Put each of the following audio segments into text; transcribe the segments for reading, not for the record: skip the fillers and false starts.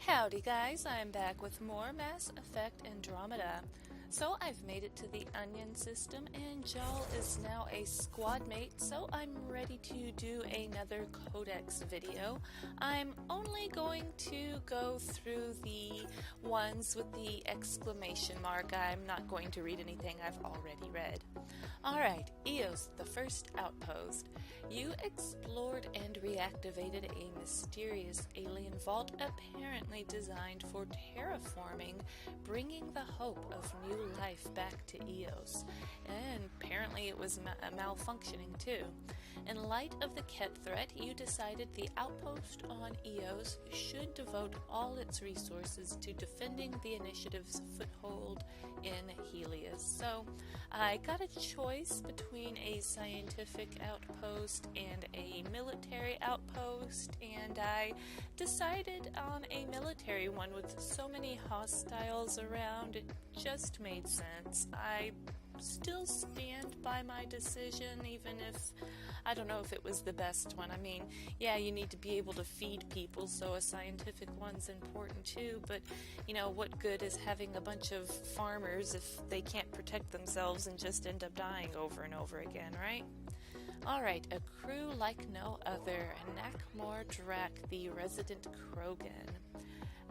Howdy guys, I'm back with more Mass Effect Andromeda. So I've made it to the Onion system and Jal is now a squad mate, so I'm ready to do another Codex video. I'm only going to go through the ones with the exclamation mark. I'm not going to read anything I've already read. Alright, Eos, the first outpost. You explored and reactivated a mysterious alien vault apparently designed for terraforming, bringing the hope of new life back to Eos. And apparently it was malfunctioning too. In light of the Ket threat, you decided the outpost on Eos should devote all its resources to defending the initiative's foothold in Helios. So I got a choice between a scientific outpost and a military outpost, and I decided on a military one. With so many hostiles around, it just made sense. I still stand by my decision, even if I don't know if it was the best one. I mean, yeah, you need to be able to feed people, so a scientific one's important too, but you know, what good is having a bunch of farmers if they can't protect themselves and just end up dying over and over again, right? Alright, a crew like no other, Nakmor Drak, the resident Krogan.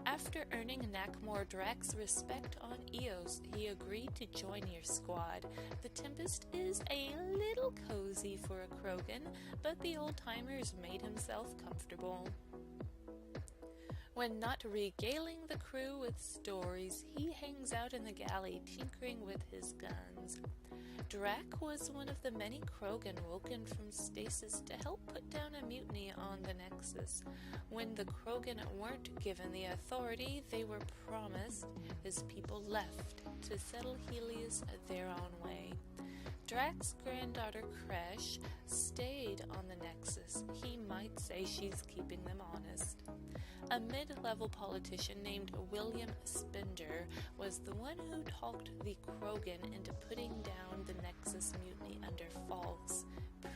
After earning Nakmor Drak's respect on Eos, he agreed to join your squad. The Tempest is a little cozy for a Krogan, but the old-timers made himself comfortable. When not regaling the crew with stories, he hangs out in the galley tinkering with his guns. Drak was one of the many Krogan woken from stasis to help put down a mutiny on the Nexus. When the Krogan weren't given the authority they were promised, his people left to settle Helios their own way. Drak's granddaughter Kresh stayed on the Nexus. He might say she's keeping them honest. A mid-level politician named William Spender was the one who talked the Krogan into putting down the Nexus mutiny under false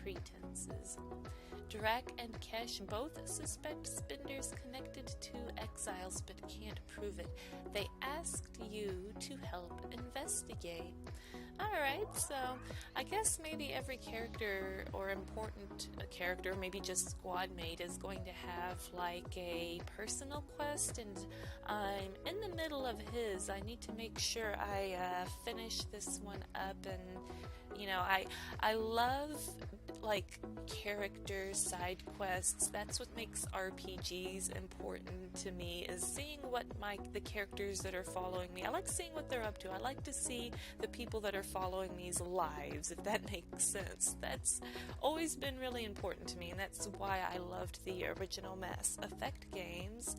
pretenses. Drak and Kesh both suspect Spender's connected to exiles but can't prove it. They asked you to help investigate. Alright, so I guess maybe every character or important character, maybe just squad mate, is going to have like a personal quest, and I'm in the middle of his. I need to make sure I finish this one up, and you know, I love like character side quests. That's what makes RPGs important to me, is seeing what the characters that are following me, I like seeing what they're up to. I like to see the people that are following me's lives, if that makes sense. That's always been really important to me, and that's why I loved the original Mass Effect games,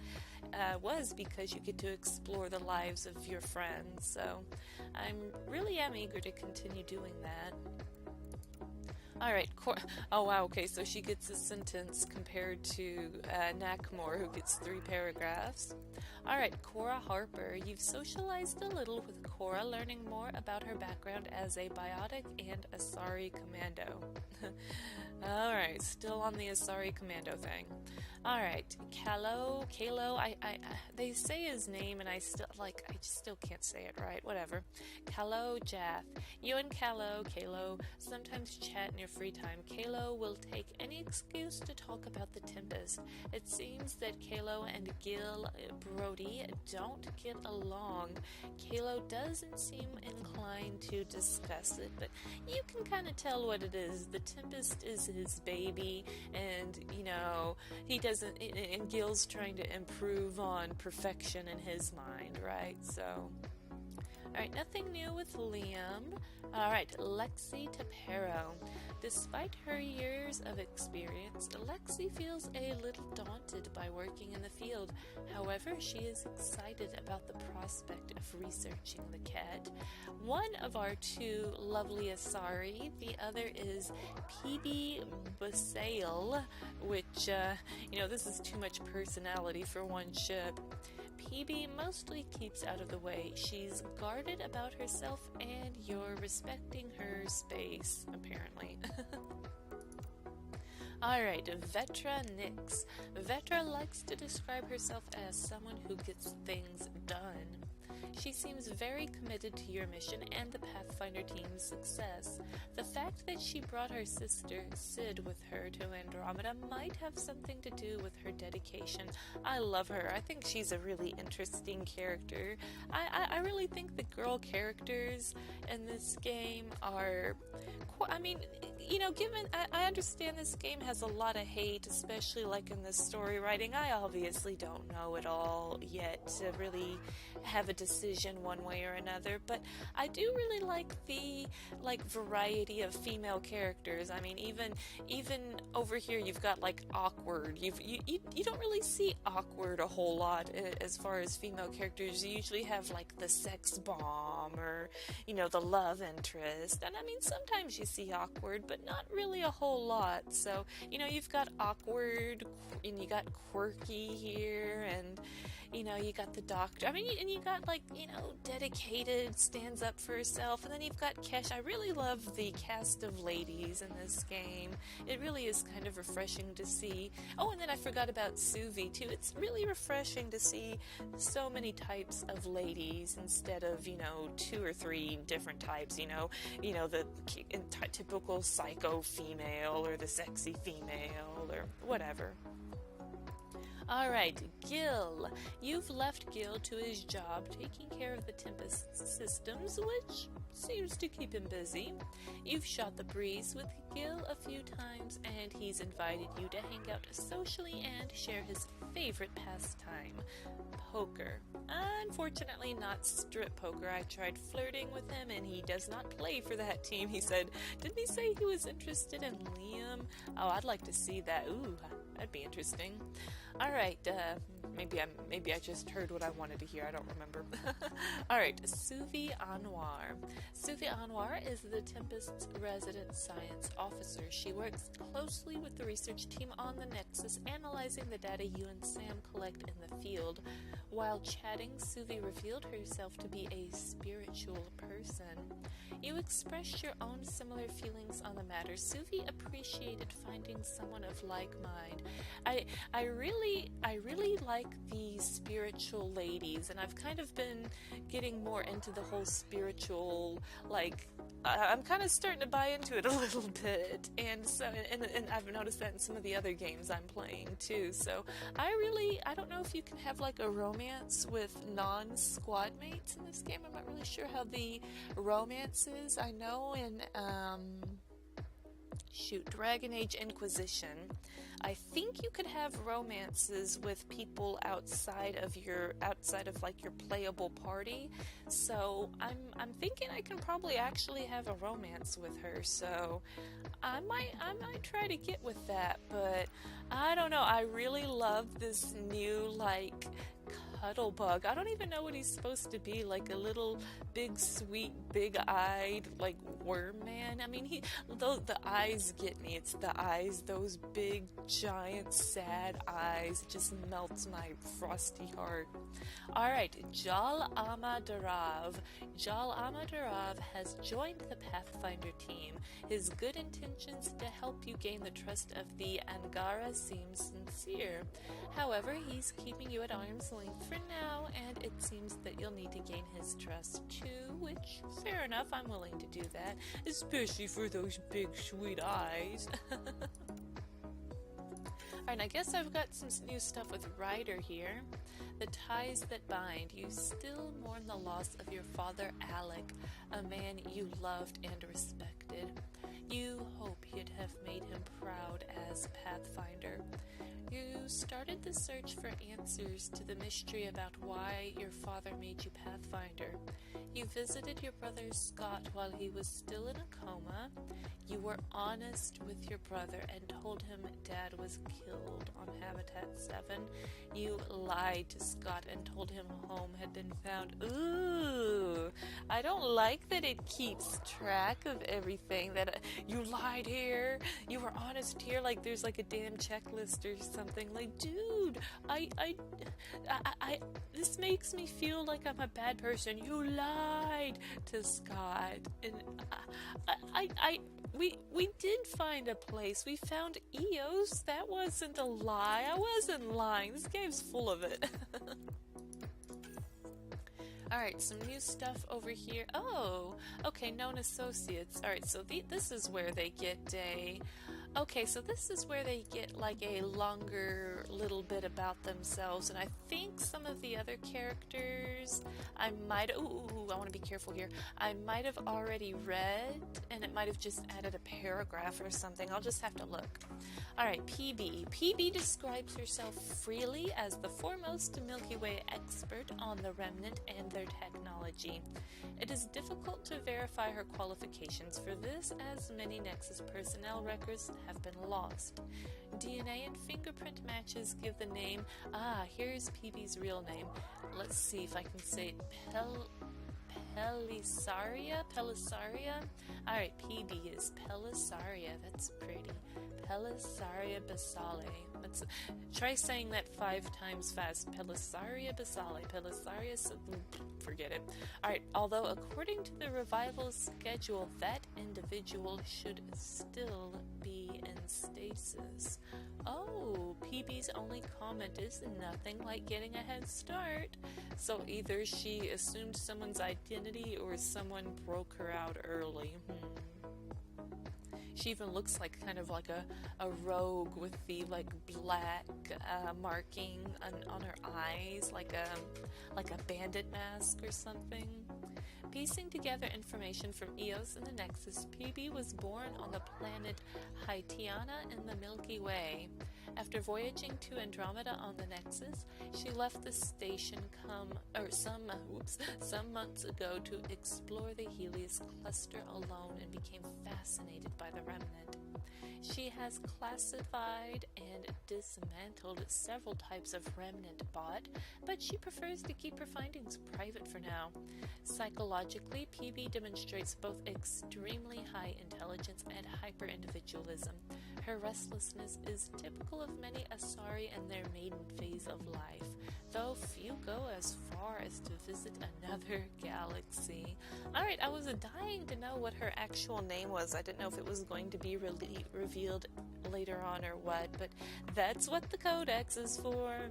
was because you get to explore the lives of your friends. So I really am eager to continue doing that. Alright, oh wow, okay, so she gets a sentence compared to Nakmor, who gets 3 paragraphs. Alright, Cora Harper. You've socialized a little with Cora, learning more about her background as a biotic and Asari commando. Alright, still on the Asari commando thing. Alright, Kalo, they say his name and I just still can't say it right, whatever. Kalo Jath. You and Kalo, sometimes chat in your free time. Kalo will take any excuse to talk about the Tempest. It seems that Kalo and Gil Brody don't get along. Kalo doesn't seem inclined to discuss it, but you can kind of tell what it is. The Tempest is his baby, and you know, he doesn't, and Gil's trying to improve on perfection in his mind, right? So alright, nothing new with Liam. Alright, Lexi Tapero. Despite her years of experience, Lexi feels a little daunted by working in the field. However, she is excited about the prospect of researching the cat. One of our 2 lovely Asari, the other is PB Basail, which, you know, this is too much personality for one ship. PB mostly keeps out of the way. She's guarded about herself, and you're respecting her space, apparently. Alright, Vetra Nix. Vetra likes to describe herself as someone who gets things done. She seems very committed to your mission and the Pathfinder team's success. The fact that she brought her sister, Sid, with her to Andromeda might have something to do with her dedication. I love her. I think she's a really interesting character. I really think the girl characters in this game are... given... I understand this game has a lot of hate, especially like in the story writing. I obviously don't know it all yet to really have a decision one way or another, but I do really like the variety of female characters. I mean, even over here you've got like Awkward. You don't really see Awkward a whole lot as far as female characters. You usually have like the sex bomb or the love interest, and I mean sometimes you see Awkward, but not really a whole lot. So you've got Awkward and you got Quirky here, and you got the Doctor. I mean, and you got dedicated, stands up for herself, and then you've got Kesh. I really love the cast of ladies in this game. It really is kind of refreshing to see. Oh, and then I forgot about Suvi too. It's really refreshing to see so many types of ladies instead of 2 or 3 different types. The typical psycho female or the sexy female or whatever. Alright, Gil. You've left Gil to his job taking care of the Tempest systems, which seems to keep him busy. You've shot the breeze with Gil a few times, and he's invited you to hang out socially and share his favorite pastime, poker. Unfortunately, not strip poker. I tried flirting with him, and he does not play for that team. He said, didn't he say he was interested in Liam? Oh, I'd like to see that. Ooh, that'd be interesting. Alright, maybe I just heard what I wanted to hear. I don't remember. Alright, Suvi Anwar. Suvi Anwar is the Tempest's resident science officer. She works closely with the research team on the Nexus, analyzing the data you and Sam collect in the field. While chatting, Suvi revealed herself to be a spiritual person. You expressed your own similar feelings on the matter. Suvi appreciated finding someone of like mind. I really like the spiritual ladies, and I've kind of been getting more into the whole spiritual, I'm kind of starting to buy into it a little bit, and so and I've noticed that in some of the other games I'm playing too. So I don't know if you can have like a romance with non-squad mates in this game. I'm not really sure how the romance is. I know in Dragon Age Inquisition, I think you could have romances with people outside of your playable party. So I'm thinking I can probably actually have a romance with her. So I might try to get with that, but I don't know. I really love this new cuddle bug. I don't even know what he's supposed to be, like a little big sweet big-eyed worm man. I mean, the eyes get me. It's the eyes, those big giant sad eyes. It just melts my frosty heart. Alright, Jal Amadarav. Jal Amadarav has joined the Pathfinder team. His good intentions to help you gain the trust of the Angara seem sincere. However, he's keeping you at arm's length for now, and it seems that you'll need to gain his trust too, which, fair enough, I'm willing to do that, especially for those big sweet eyes. Alright, I guess I've got some new stuff with Ryder here. The ties that bind. You still mourn the loss of your father, Alec, a man you loved and respected. You hope you'd have made him proud as Pathfinder. You started the search for answers to the mystery about why your father made you Pathfinder. You visited your brother Scott while he was still in a coma. You were honest with your brother and told him Dad was killed on Habitat 7. You lied to Scott and told him home had been found. Ooh, I don't like that it keeps track of everything. That you lied here, you were honest here, like there's like a damn checklist or something. Like, dude, I this makes me feel like I'm a bad person. You lied to Scott, and we did find a place. We found Eos. That wasn't a lie. I wasn't lying. This game's full of it. Alright, some new stuff over here. Oh, okay, known associates. Alright, so this is where they get a... Okay, so this is where they get like a longer little bit about themselves, and I think some of the other characters I might... Ooh, I want to be careful here. I might have already read, and it might have just added a paragraph or something. I'll just have to look. Alright, PB. PB describes herself freely as the foremost Milky Way expert on the Remnant and their technology. It is difficult to verify her qualifications for this, as many Nexus personnel records have been lost. DNA and fingerprint matches give the name... here's PB's real name. Let's see if I can say it. Pellisaria? Alright, PB is Pellisaria. That's pretty. Pellisaria Basale. Try saying that 5 times fast. Pellisaria Basale. Pellisaria... Forget it. Alright, although according to the revival schedule, that individual should still be in stasis. Oh, PB's only comment is nothing like getting a head start. So either she assumed someone's identity or someone broke her out early. She even looks like kind of like a rogue with the like black marking on her eyes, like a bandit mask or something. Piecing together information from Eos and the Nexus, PB was born on the planet Haitiana in the Milky Way. After voyaging to Andromeda on the Nexus, she left the station some months ago to explore the Helios cluster alone and became fascinated by the Remnant. She has classified and dismantled several types of Remnant bot, but she prefers to keep her findings private for now. Psychologically, PB demonstrates both extremely high intelligence and hyper-individualism. Her restlessness is typical of many Asari in their maiden phase of life, though few go as far as to visit another galaxy. Alright, I was dying to know what her actual name was. I didn't know if it was going to be revealed later on or what, but that's what the Codex is for.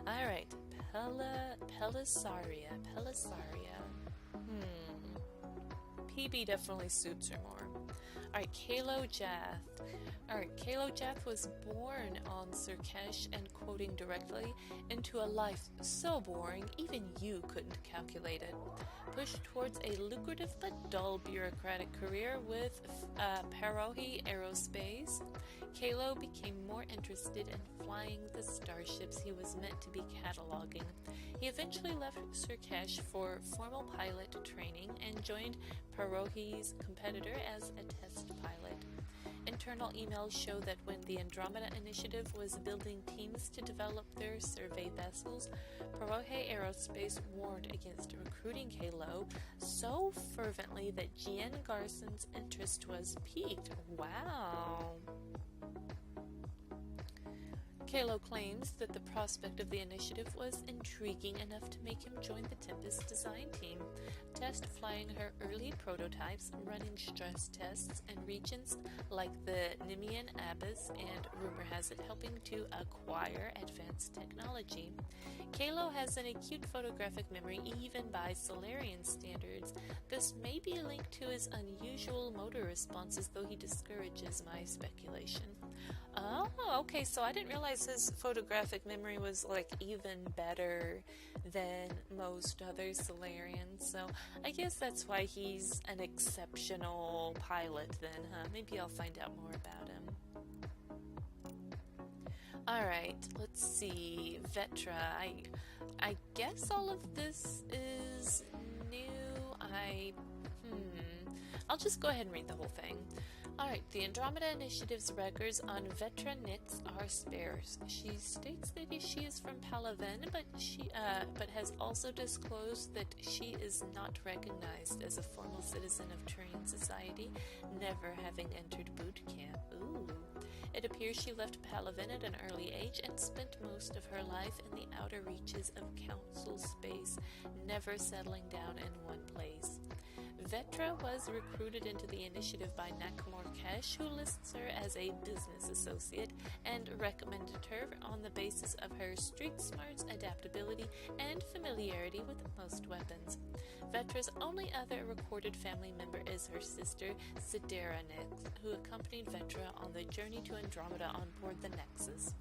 Alright, Pellisaria. PB definitely suits her more. Alright, Kalo Jath. Alright, Kalo Jath was born on Surkesh, and quoting directly, into a life so boring even you couldn't calculate it. Pushed towards a lucrative but dull bureaucratic career with Parohi Aerospace, Kalo became more interested in flying the starships he was meant to be cataloging. He eventually left Surkesh for formal pilot training and joined Parohi's competitor as a test pilot. Internal emails show that when the Andromeda Initiative was building teams to develop their survey vessels, Parohe Aerospace warned against recruiting Kalo so fervently that Gian Garson's interest was piqued. Wow! Kalo claims that the prospect of the initiative was intriguing enough to make him join the Tempest design team, test flying her early prototypes, running stress tests in regions like the Nimian Abyss, and rumor has it helping to acquire advanced technology. Kalo has an acute photographic memory even by Solarian standards. This may be linked to his unusual motor responses, though he discourages my speculation. Oh, okay, so I didn't realize his photographic memory was like even better than most other Solarians, so I guess that's why he's an exceptional pilot then, huh? Maybe I'll find out more about him. Alright, let's see. Vetra. I guess all of this is new. I'll just go ahead and read the whole thing. Alright, the Andromeda Initiative's records on Vetra Nix are sparse. She states that she is from Palaven, but has also disclosed that she is not recognized as a formal citizen of Turian society, never having entered boot camp. Ooh. It appears she left Palaven at an early age and spent most of her life in the outer reaches of council space, never settling down in one place. Vetra was recruited into the initiative by Nakmor Kesh, who lists her as a business associate and recommended her on the basis of her street smarts, adaptability, and familiarity with most weapons. Vetra's only other recorded family member is her sister, Sidera Nix, who accompanied Vetra on the journey to Andromeda on board the Nexus.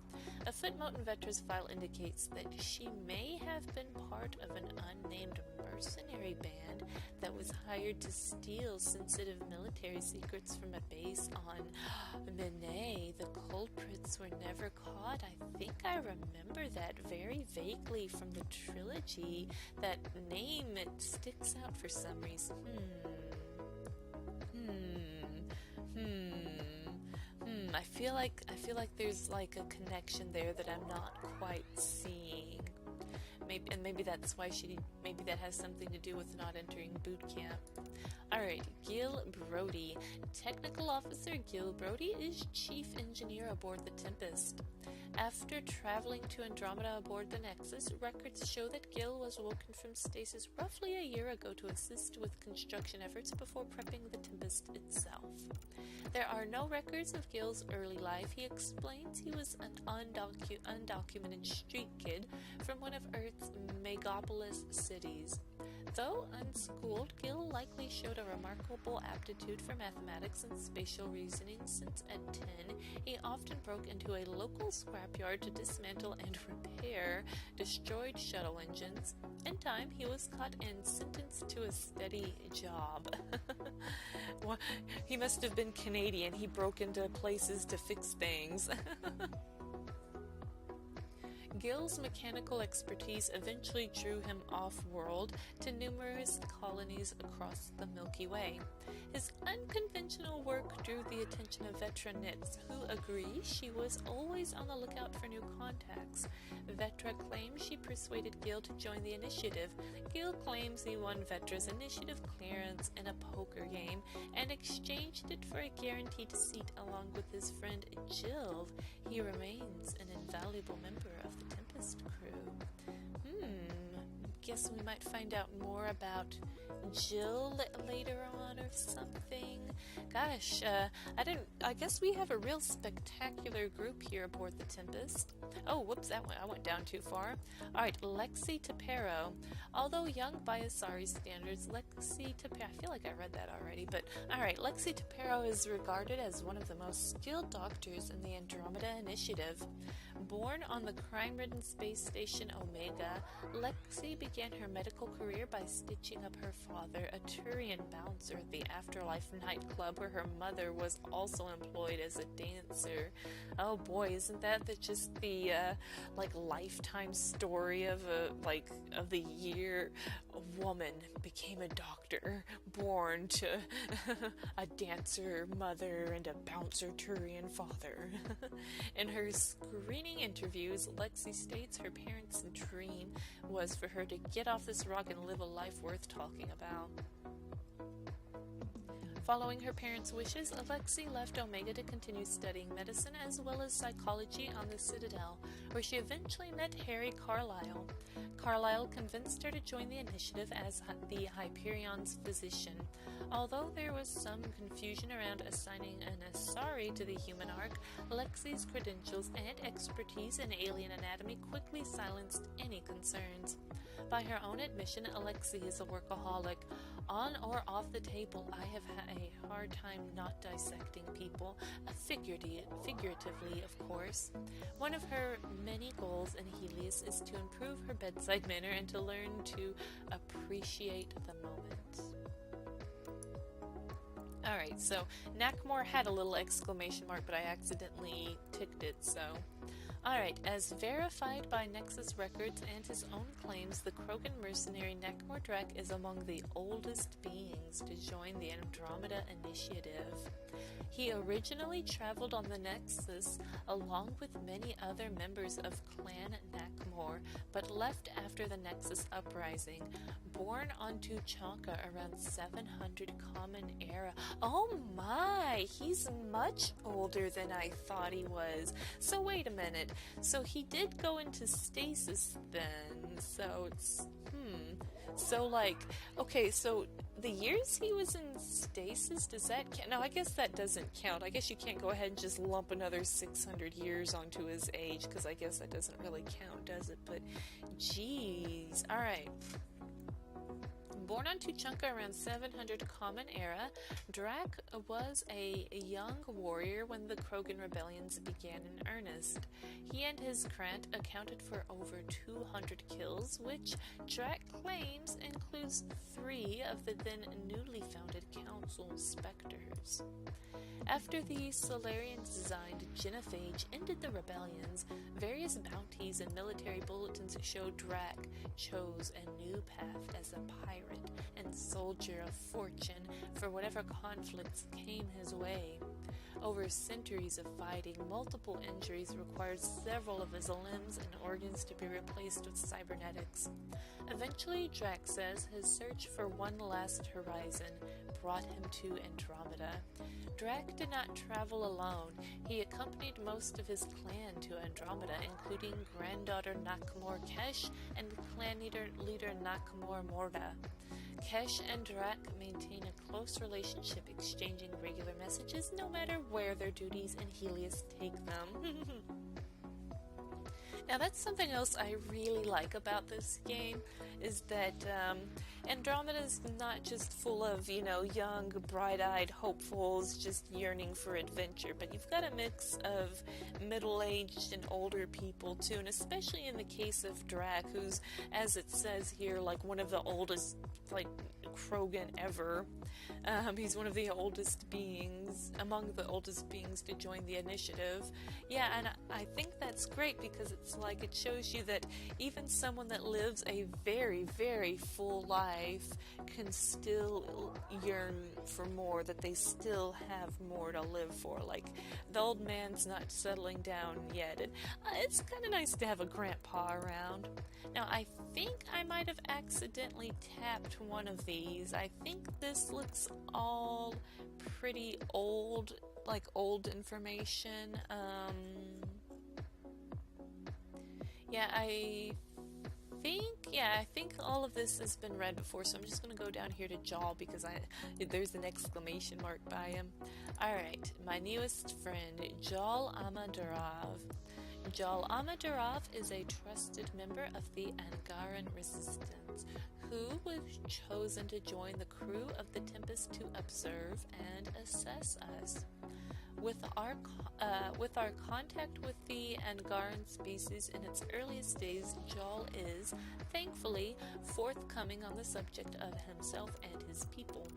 A footnote in Vetra's file indicates that she may have been part of an unnamed mercenary band that was hired to steal sensitive military secrets from a base on Mene. The culprits were never caught. I think I remember that very vaguely from the trilogy. That name, it sticks out for some reason. I feel like there's like a connection there that I'm not quite seeing. Maybe that's why maybe that has something to do with not entering boot camp. Alright, Gil Brody. Technical Officer Gil Brody is Chief Engineer aboard the Tempest. After traveling to Andromeda aboard the Nexus, records show that Gil was woken from stasis roughly a year ago to assist with construction efforts before prepping the Tempest itself. There are no records of Gil's early life. He explains he was an undocumented street kid from one of Earth's megapolis cities. Though unschooled, Gil likely showed a remarkable aptitude for mathematics and spatial reasoning, since at 10 he often broke into a local scrapyard to dismantle and repair destroyed shuttle engines. In time, he was caught and sentenced to a steady job. Well, he must have been Canadian. He broke into places to fix things. Gil's mechanical expertise eventually drew him off-world to numerous colonies across the Milky Way. His unconventional work drew the attention of Vetra Nix, who agrees she was always on the lookout for new contacts. Vetra claims she persuaded Gil to join the initiative. Gil claims he won Vetra's initiative clearance in a poker game and exchanged it for a guaranteed seat along with his friend Jill. He remains an invaluable member of the Tempest crew. Guess we might find out more about Jill later on or something. Gosh, I guess we have a real spectacular group here aboard the Tempest. Oh, whoops, I went down too far. Alright, Lexi Tapero. Although young by Asari standards, Lexi Tapero, I feel like I read that already, but alright, Lexi Tapero is regarded as one of the most skilled doctors in the Andromeda Initiative. Born on the crime-ridden space station Omega, Lexi began her medical career by stitching up her father, a Turian bouncer at the Afterlife nightclub where her mother was also employed as a dancer. Oh boy, isn't that just the lifetime story of the year a woman became a doctor, born to a dancer mother and a bouncer Turian father. In her screening interviews, Lexi states her parents' dream was for her to get off this rock and live a life worth talking about. Following her parents' wishes, Alexi left Omega to continue studying medicine as well as psychology on the Citadel, where she eventually met Harry Carlyle. Carlyle convinced her to join the initiative as the Hyperion's physician. Although there was some confusion around assigning an Asari to the human arc, Alexi's credentials and expertise in alien anatomy quickly silenced any concerns. By her own admission, Alexi is a workaholic. On or off the table, I have had a hard time not dissecting people, figuratively, of course. One of her many goals in Helios is to improve her bedside manner and to learn to appreciate the moment. Alright, so Nakmor had a little exclamation mark, but I accidentally ticked it, so... Alright, as verified by Nexus records and his own claims, the Krogan mercenary Nekmor Drek is among the oldest beings to join the Andromeda Initiative. He originally traveled on the Nexus along with many other members of Clan Nekmor, but left after the Nexus uprising. Born on Tuchanka around 700 Common Era. Oh my! He's much older than I thought he was. So wait a minute. So he did go into stasis then. So it's... So like... Okay, so the years he was in stasis, does that count? No, I guess that doesn't count. I guess you can't go ahead and just lump another 600 years onto his age, because I guess that doesn't really count, does it? But, geez. Alright. Born on Tuchanka around 700 Common Era, Drak was a young warrior when the Krogan rebellions began in earnest. He and his Krant accounted for over 200 kills, which Drak claims includes 3 of the then newly founded Council Spectres. After the Solarian-designed Genophage ended the rebellions, various bounties and military bulletins showed Drak chose a new path as a pirate and soldier of fortune for whatever conflicts came his way. Over centuries of fighting, multiple injuries required several of his limbs and organs to be replaced with cybernetics. Eventually, Drak says his search for one last horizon brought him to Andromeda. Drak did not travel alone. He accompanied most of his clan to Andromeda, including granddaughter Nakmor Kesh and clan leader Nakmor Morda. Kesh and Drak maintain a close relationship, exchanging regular messages no matter where their duties in Helios take them. Now that's something else I really like about this game, is that Andromeda's not just full of, young, bright-eyed hopefuls just yearning for adventure, but you've got a mix of middle-aged and older people too, and especially in the case of Drak, who's, as it says here, like one of the oldest, Krogan ever. He's one of the oldest beings, among the oldest beings to join the initiative. Yeah, and I think that's great because it's like it shows you that even someone that lives a very, very full life can still yearn for more, that they still have more to live for. Like, the old man's not settling down yet, and it's kind of nice to have a grandpa around. Now, I think I might have accidentally tapped one of these. I think this looks all pretty old, like old information. I think all of this has been read before, so I'm just going to go down here to Jal because there's an exclamation mark by him. Alright, my newest friend, Jal Amadarav. Jal Amadarav is a trusted member of the Angaran Resistance, who was chosen to join the crew of the Tempest to observe and assess us. With our contact with the Angaran species in its earliest days, Jal is, thankfully, forthcoming on the subject of himself and his people.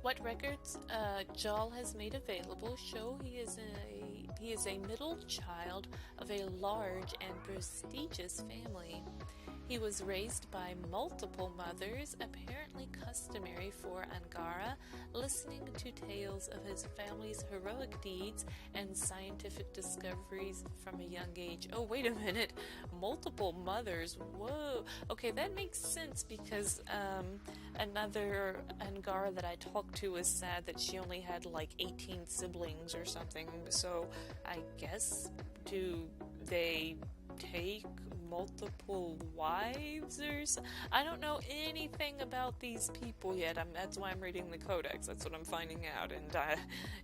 What records Jal has made available show he is a middle child of a large and prestigious family. He was raised by multiple mothers, apparently customary for Angara, listening to tales of his family's heroic deeds and scientific discoveries from a young age. Oh, wait a minute. Multiple mothers. Whoa. Okay, that makes sense because another Angara that I talked to was sad that she only had like 18 siblings or something. So I guess, do they take multiple wives or so? I don't know anything about these people yet. That's why I'm reading the Codex. That's what I'm finding out. And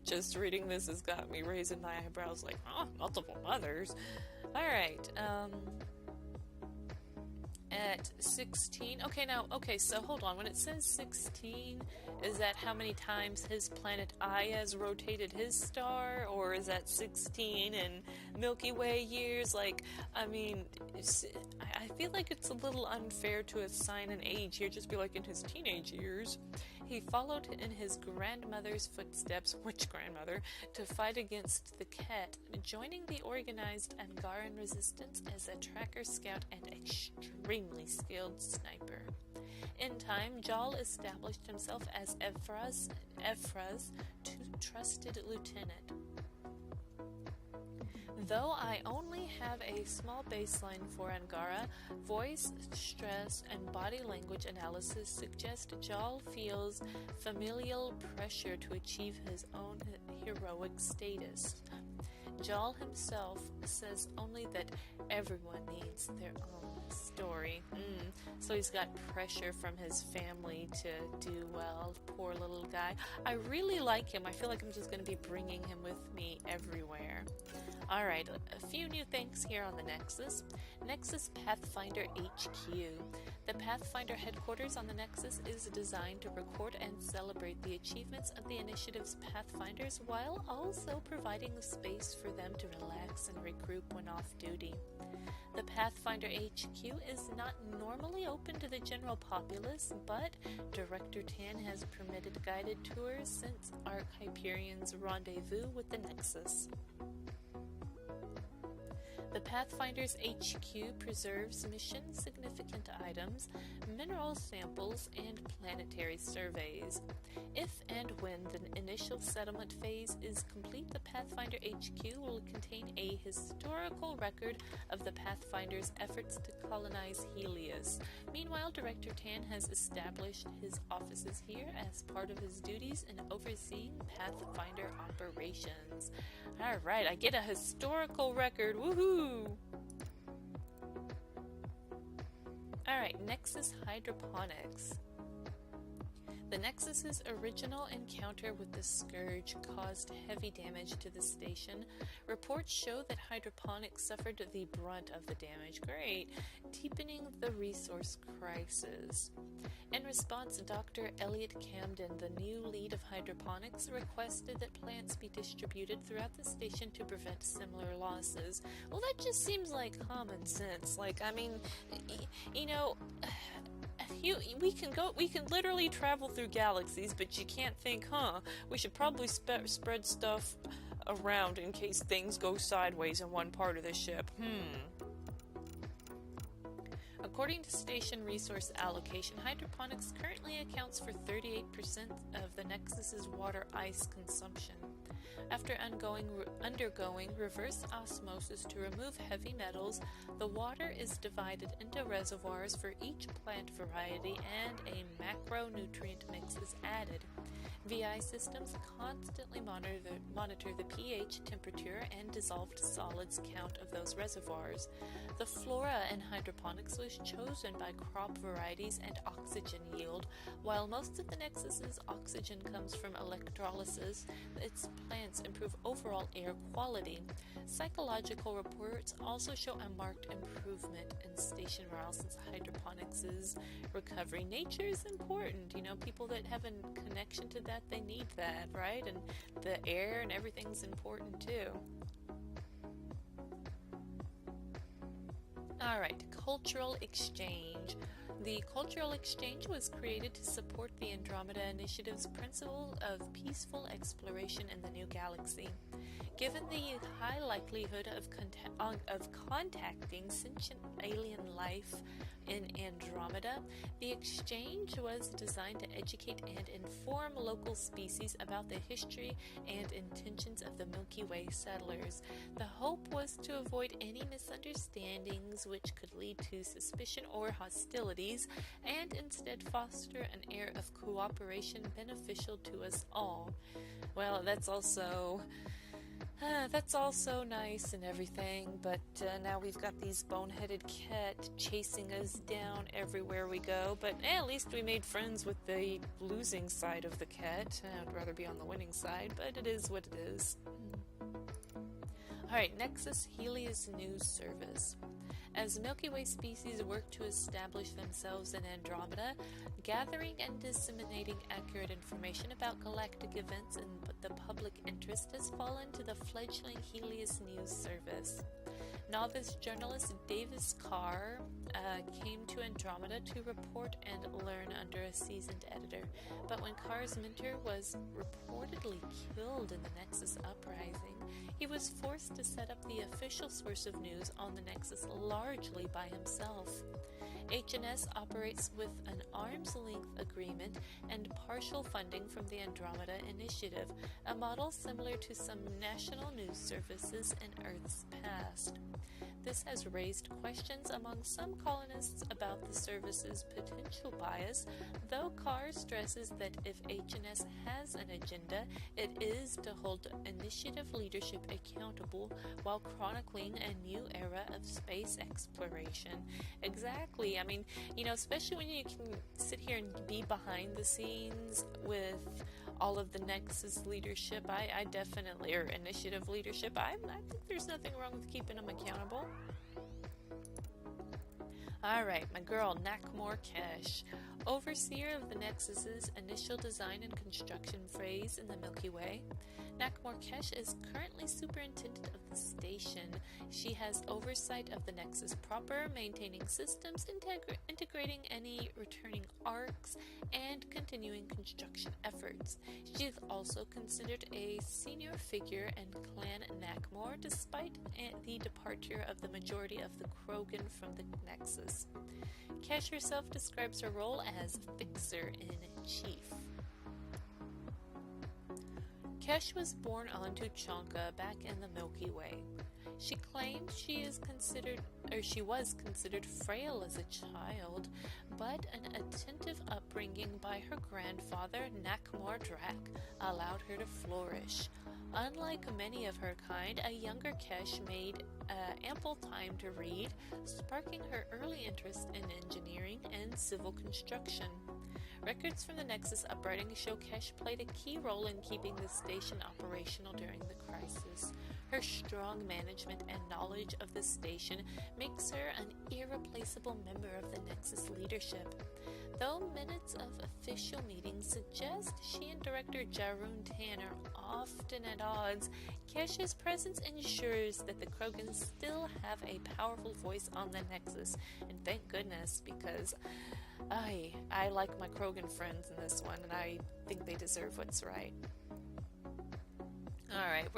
just reading this has got me raising my eyebrows like, multiple mothers. Alright, at 16, so hold on, when it says 16, is that how many times his planet Aya has rotated his star, or is that 16 in Milky Way years? Like, I mean, I feel like it's a little unfair to assign an age here, just be like in his teenage years. He followed in his grandmother's footsteps, which grandmother, to fight against the Ket, joining the organized Angaran resistance as a tracker scout and extremely skilled sniper. In time, Jal established himself as Ephra's trusted lieutenant. Though I only have a small baseline for Angara, voice, stress, and body language analysis suggest Jal feels familial pressure to achieve his own heroic status. Jal himself says only that everyone needs their own story. So he's got pressure from his family to do well. Poor little guy. I really like him. I feel like I'm just going to be bringing him with me everywhere. Alright, a few new things here on the Nexus. Nexus Pathfinder HQ. The Pathfinder headquarters on the Nexus is designed to record and celebrate the achievements of the initiative's Pathfinders while also providing the space for them to relax and regroup when off duty. The Pathfinder HQ is not normally open to the general populace, but Director Tan has permitted guided tours since Arc Hyperion's rendezvous with the Nexus. The Pathfinder's HQ preserves mission-significant items, mineral samples, and planetary surveys. If and when the initial settlement phase is complete, the Pathfinder HQ will contain a historical record of the Pathfinder's efforts to colonize Helios. Meanwhile, Director Tan has established his offices here as part of his duties in overseeing Pathfinder operations. Alright, I get a historical record, woohoo! Alright, Nexus Hydroponics. The Nexus's original encounter with the Scourge caused heavy damage to the station. Reports show that hydroponics suffered the brunt of the damage. Great, deepening the resource crisis. In response, Dr. Elliot Camden, the new lead of hydroponics, requested that plants be distributed throughout the station to prevent similar losses. Well, that just seems like common sense. Like, I mean, you know, we can literally travel through galaxies, but you can't think, we should probably spread stuff around in case things go sideways in one part of the ship. According to station resource allocation, hydroponics currently accounts for 38% of the Nexus's water ice consumption. After undergoing reverse osmosis to remove heavy metals, the water is divided into reservoirs for each plant variety and a macronutrient mix is added. VI systems constantly monitor the pH, temperature, and dissolved solids count of those reservoirs. The flora in hydroponics was chosen by crop varieties and oxygen yield. While most of the Nexus's oxygen comes from electrolysis, its plants improve overall air quality. Psychological reports also show a marked improvement in station morale since hydroponics' recovery. Nature is important. You know, people that have a connection to that, they need that, right? And the air and everything's important too. Alright, cultural exchange. The cultural exchange was created to support the Andromeda Initiative's principle of peaceful exploration in the new galaxy. Given the high likelihood of contacting sentient alien life in Andromeda, the exchange was designed to educate and inform local species about the history and intentions of the Milky Way settlers. The hope was to avoid any misunderstandings which could lead to suspicion or hostilities, and instead foster an air of cooperation beneficial to us all. Well, that's also nice and everything, but now we've got these boneheaded Ket chasing us down everywhere we go. But at least we made friends with the losing side of the Ket. I'd rather be on the winning side, but it is what it is. Alright, Nexus Helios News Service. As Milky Way species work to establish themselves in Andromeda, gathering and disseminating accurate information about galactic events in the public interest has fallen to the fledgling Helios News Service. Novice journalist Davis Carr came to Andromeda to report and learn under a seasoned editor, but when Carr's mentor was reportedly killed in the Nexus uprising, he was forced to set up the official source of news on the Nexus largely by himself. HNS operates with an arm's-length agreement and partial funding from the Andromeda Initiative, a model similar to some national news services in Earth's past. This has raised questions among some colonists about the service's potential bias, though Carr stresses that if HNS has an agenda, it is to hold initiative leadership accountable while chronicling a new era of space exploration. Exactly. I mean, especially when you can sit here and be behind the scenes with all of the Nexus leadership, I definitely, or initiative leadership, I think there's nothing wrong with keeping them accountable. Alright, my girl, Nakmor Kesh, overseer of the Nexus's initial design and construction phase in the Milky Way. Nakmor Kesh is currently superintendent of the station. She has oversight of the Nexus proper, maintaining systems, integrating any returning arcs, and continuing construction efforts. She is also considered a senior figure in Clan Nakmor, despite the departure of the majority of the Krogan from the Nexus. Kesh herself describes her role as Fixer-in-Chief. Kesh was born on Tuchanka back in the Milky Way. She claims she was considered frail as a child, but an attentive upbringing by her grandfather, Nakmor Drak, allowed her to flourish. Unlike many of her kind, a younger Kesh made ample time to read, sparking her early interest in engineering and civil construction. Records from the Nexus uprising show Kesh played a key role in keeping the station operational during the crisis. Her strong management and knowledge of the station makes her an irreplaceable member of the Nexus leadership. Though minutes of official meetings suggest she and Director Jarun Tan are often at odds, Kesh's presence ensures that the Krogans still have a powerful voice on the Nexus, and thank goodness, because I like my Krogan friends in this one, and I think they deserve what's right. Alright,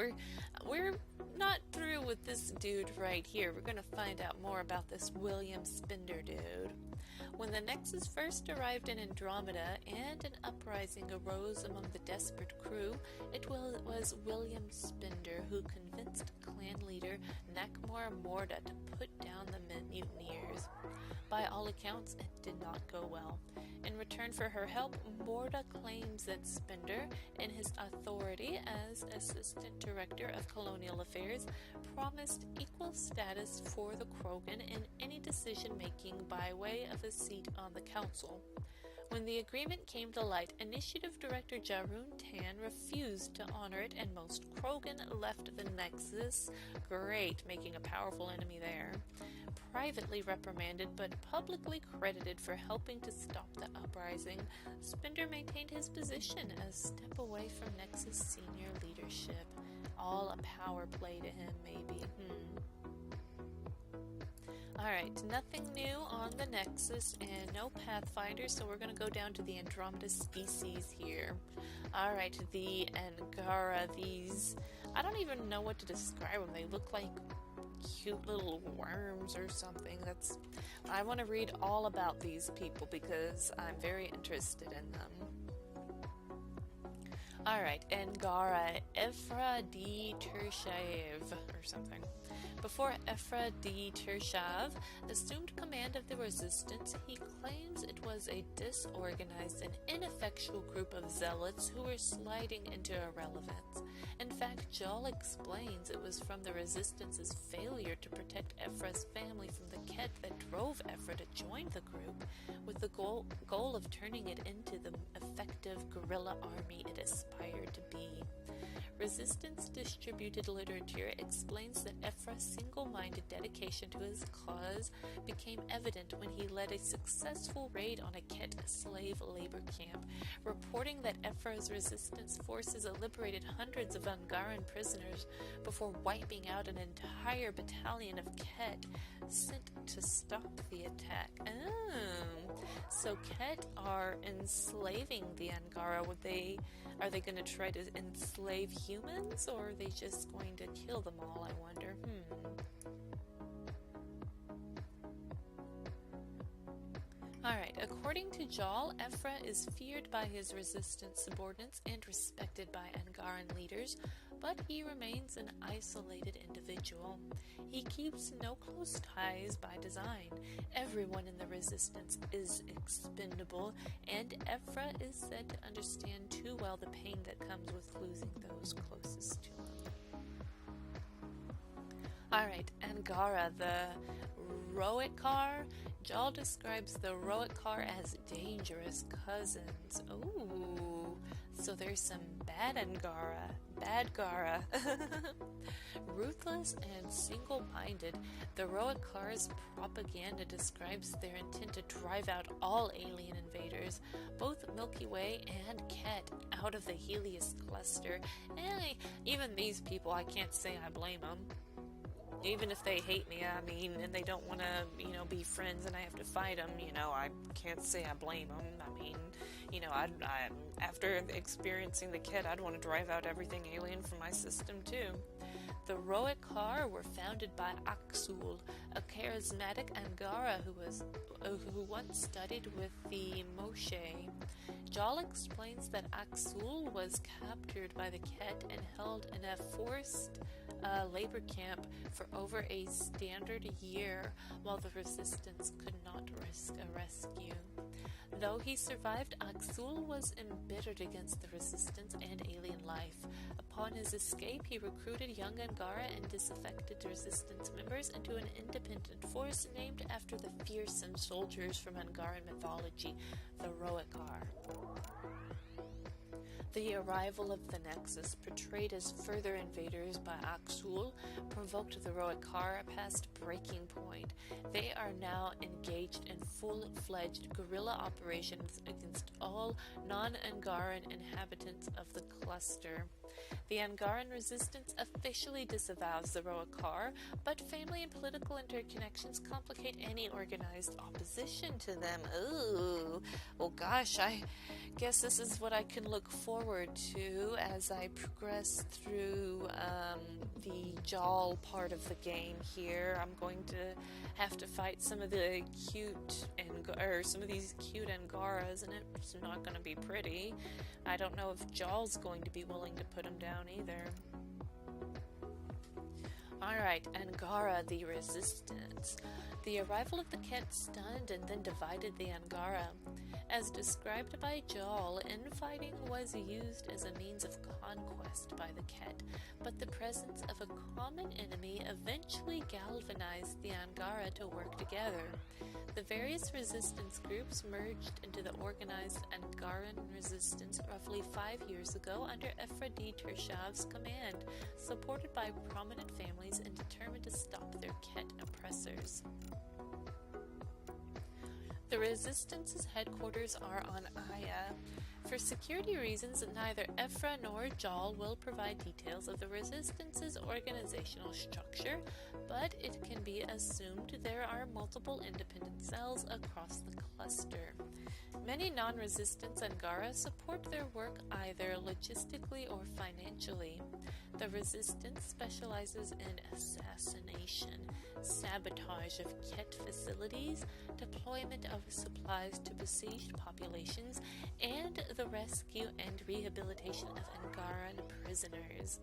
we're not through with this dude right here. We're going to find out more about this William Spender dude. When the Nexus first arrived in Andromeda and an uprising arose among the desperate crew, it was William Spender who convinced clan leader Nakmor Morda to put down the mutineers. By all accounts, it did not go well. In return for her help, Morda claims that Spender, in his authority as Assistant Director of Colonial Affairs, promised equal status for the Krogan in any decision-making by way of a seat on the Council. When the agreement came to light, Initiative Director Jarun Tan refused to honor it, and most Krogan left the Nexus. Great, making a powerful enemy there. Privately reprimanded but publicly credited for helping to stop the uprising, Spender maintained his position a step away from Nexus senior leadership. All a power play to him, maybe. Alright, nothing new on the Nexus and no Pathfinder, so we're going to go down to the Andromeda species here. Alright, the Angara, these... I don't even know what to describe them. They look like cute little worms or something. I want to read all about these people because I'm very interested in them. Alright, Angara, Ephra D. Tershav or something. Before Ephra D. Tershav assumed command of the resistance, he claims it was a disorganized and ineffectual group of zealots who were sliding into irrelevance. In fact, Jol explains it was from the resistance's failure to protect Ephra's family from the Ket that drove Ephra Efra to join the group, with the goal of turning it into the effective guerrilla army it aspired to be. Resistance Distributed Literature explains that Efra's single-minded dedication to his cause became evident when he led a successful raid on a Ket slave labor camp, reporting that Efra's resistance forces liberated hundreds of Angaran prisoners before wiping out an entire battalion of Ket sent to stop the attack. So Ket are enslaving the Angara. Are they going to try to enslave humans, or are they just going to kill them all, I wonder? Alright, according to Jal, Efra is feared by his resistance subordinates and respected by Angaran leaders, but he remains an isolated individual. He keeps no close ties by design. Everyone in the resistance is expendable, and Efra is said to understand too well the pain that comes with losing those closest to him. Alright, Angara, the Roitkar. Jal describes the Roitkar as dangerous cousins. Ooh, so there's some bad Angara. Bad Gara. Ruthless and single-minded, the Roikar's propaganda describes their intent to drive out all alien invaders, both Milky Way and Ket, out of the Helios cluster. Even these people, I can't say I blame them. Even if they hate me, and they don't want to, be friends and I have to fight them, I can't say I blame them. I after experiencing the Ket, I'd want to drive out everything alien from my system too. The Roitkar were founded by Aksul, a charismatic Angara who once studied with the Moshe. Jal explains that Aksul was captured by the Ket and held in a forced labor camp for over a standard year, while the resistance could not risk a rescue. Though he survived, Aksul was embittered against the resistance and alien life. Upon his escape, he recruited young Angara and disaffected resistance members into an independent force named after the fearsome soldiers from Angaran mythology, the Roitkar. The arrival of the Nexus, portrayed as further invaders by Aksul, provoked the Roitkar past breaking point. They are now engaged in full-fledged guerrilla operations against all non-Angaran inhabitants of the cluster. The Angaran resistance officially disavows the Roitkar, but family and political interconnections complicate any organized opposition to them. Ooh, well gosh, I guess this is what I can look forward to as I progress through the Jal part of the game here. I'm going to have to fight some of the some of these cute Angaras, and it's not going to be pretty. I don't know if Jal's going to be willing to put them down either. Alright, Angara, the Resistance. The arrival of the Ket stunned and then divided the Angara. As described by Jal, infighting was used as a means of conquest by the Ket, but the presence of a common enemy eventually galvanized the Angara to work together. The various resistance groups merged into the organized Angaran resistance roughly 5 years ago under Efra D. Tershav's command, supported by prominent families and determined to stop their Ket oppressors. The Resistance's headquarters are on Aya. For security reasons, neither Efra nor Jal will provide details of the Resistance's organizational structure, but it can be assumed there are multiple independent cells across the cluster. Many non-resistance Angara support their work either logistically or financially. The Resistance specializes in assassination, sabotage of Ket facilities, deployment of supplies to besieged populations, and the rescue and rehabilitation of Angaran prisoners.